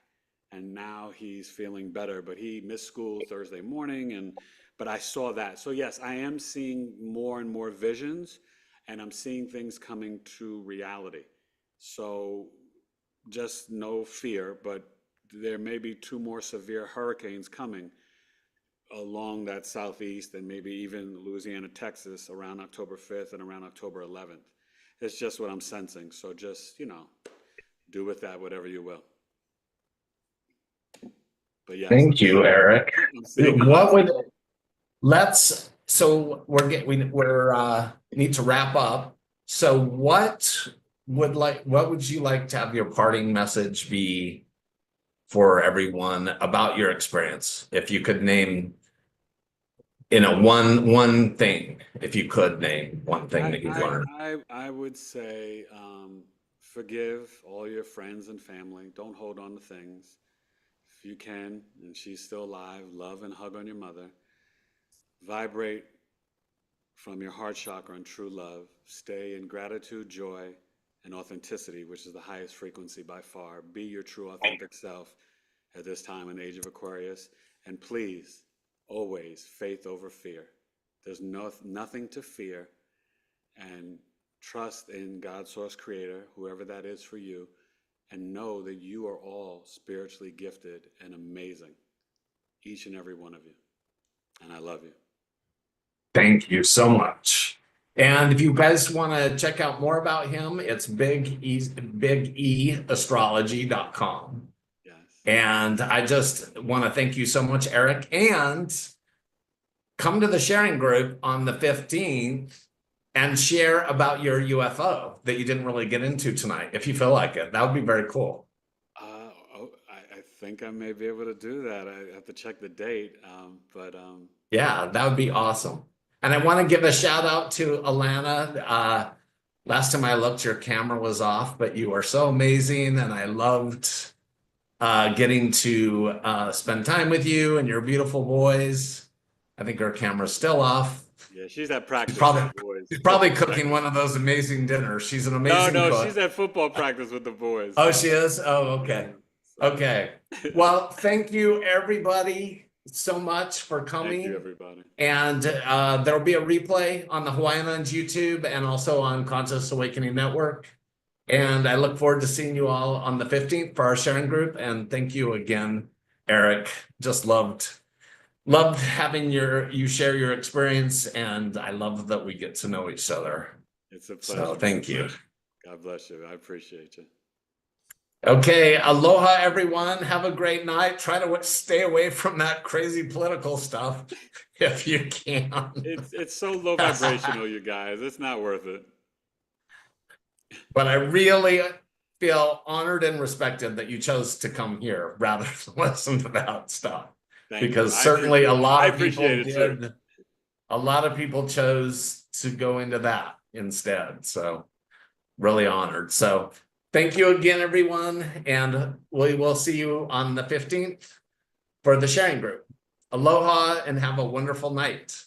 and now he's feeling better. But he missed school Thursday morning, but I saw that. So yes, I am seeing more and more visions, and I'm seeing things coming to reality. So just no fear, but there may be 2 more severe hurricanes coming along that southeast, and maybe even Louisiana, Texas around October 5th and around October 11th. It's just what I'm sensing. So just, do with that whatever you will. But yes, Thank you, Eric. What would So we're need to wrap up. So what would you like to have your parting message be for everyone about your experience? If you could name, one thing, if you could name one thing that you've learned. I would say forgive all your friends and family. Don't hold on to things. If you can, and she's still alive, love and hug on your mother. Vibrate from your heart chakra and true love. Stay in gratitude, joy, and authenticity, which is the highest frequency by far. Be your true, authentic self at this time in the age of Aquarius. And please, always, faith over fear. There's nothing to fear. And trust in God's source creator, whoever that is for you, and know that you are all spiritually gifted and amazing, each and every one of you. And I love you. Thank you so much. And if you guys want to check out more about him, it's bigeastrology.com. Yes. And I just want to thank you so much, Eric. And come to the sharing group on the 15th and share about your UFO that you didn't really get into tonight, if you feel like it. That would be very cool. I think I may be able to do that. I have to check the date. Yeah, that would be awesome. And I want to give a shout out to Alana. Last time I looked, your camera was off, but you are so amazing. And I loved getting to spend time with you and your beautiful boys. I think her camera's still off. Yeah, she's at practice. She's probably cooking one of those amazing dinners. She's an amazing cook. She's at football practice with the boys. Oh, she is? Oh, okay. Okay. Well, thank you, everybody. so much for coming. Thank you, everybody. And there'll be a replay on the Awakeninngs YouTube and also on Conscious Awakening Network. And I look forward to seeing you all on the 15th for our sharing group. And thank you again, Eric. Just loved having you share your experience, and I love that we get to know each other. It's a pleasure. So thank you. God bless you. I appreciate you. Okay, aloha everyone. Have a great night. Try to stay away from that crazy political stuff if you can. It's so low vibrational, you guys. It's not worth it. But I really feel honored and respected that you chose to come here rather than listen to that stuff. Because certainly a lot of people did. A lot of people chose to go into that instead. So really honored. So thank you again, everyone. And we will see you on the 15th for the sharing group. Aloha and have a wonderful night.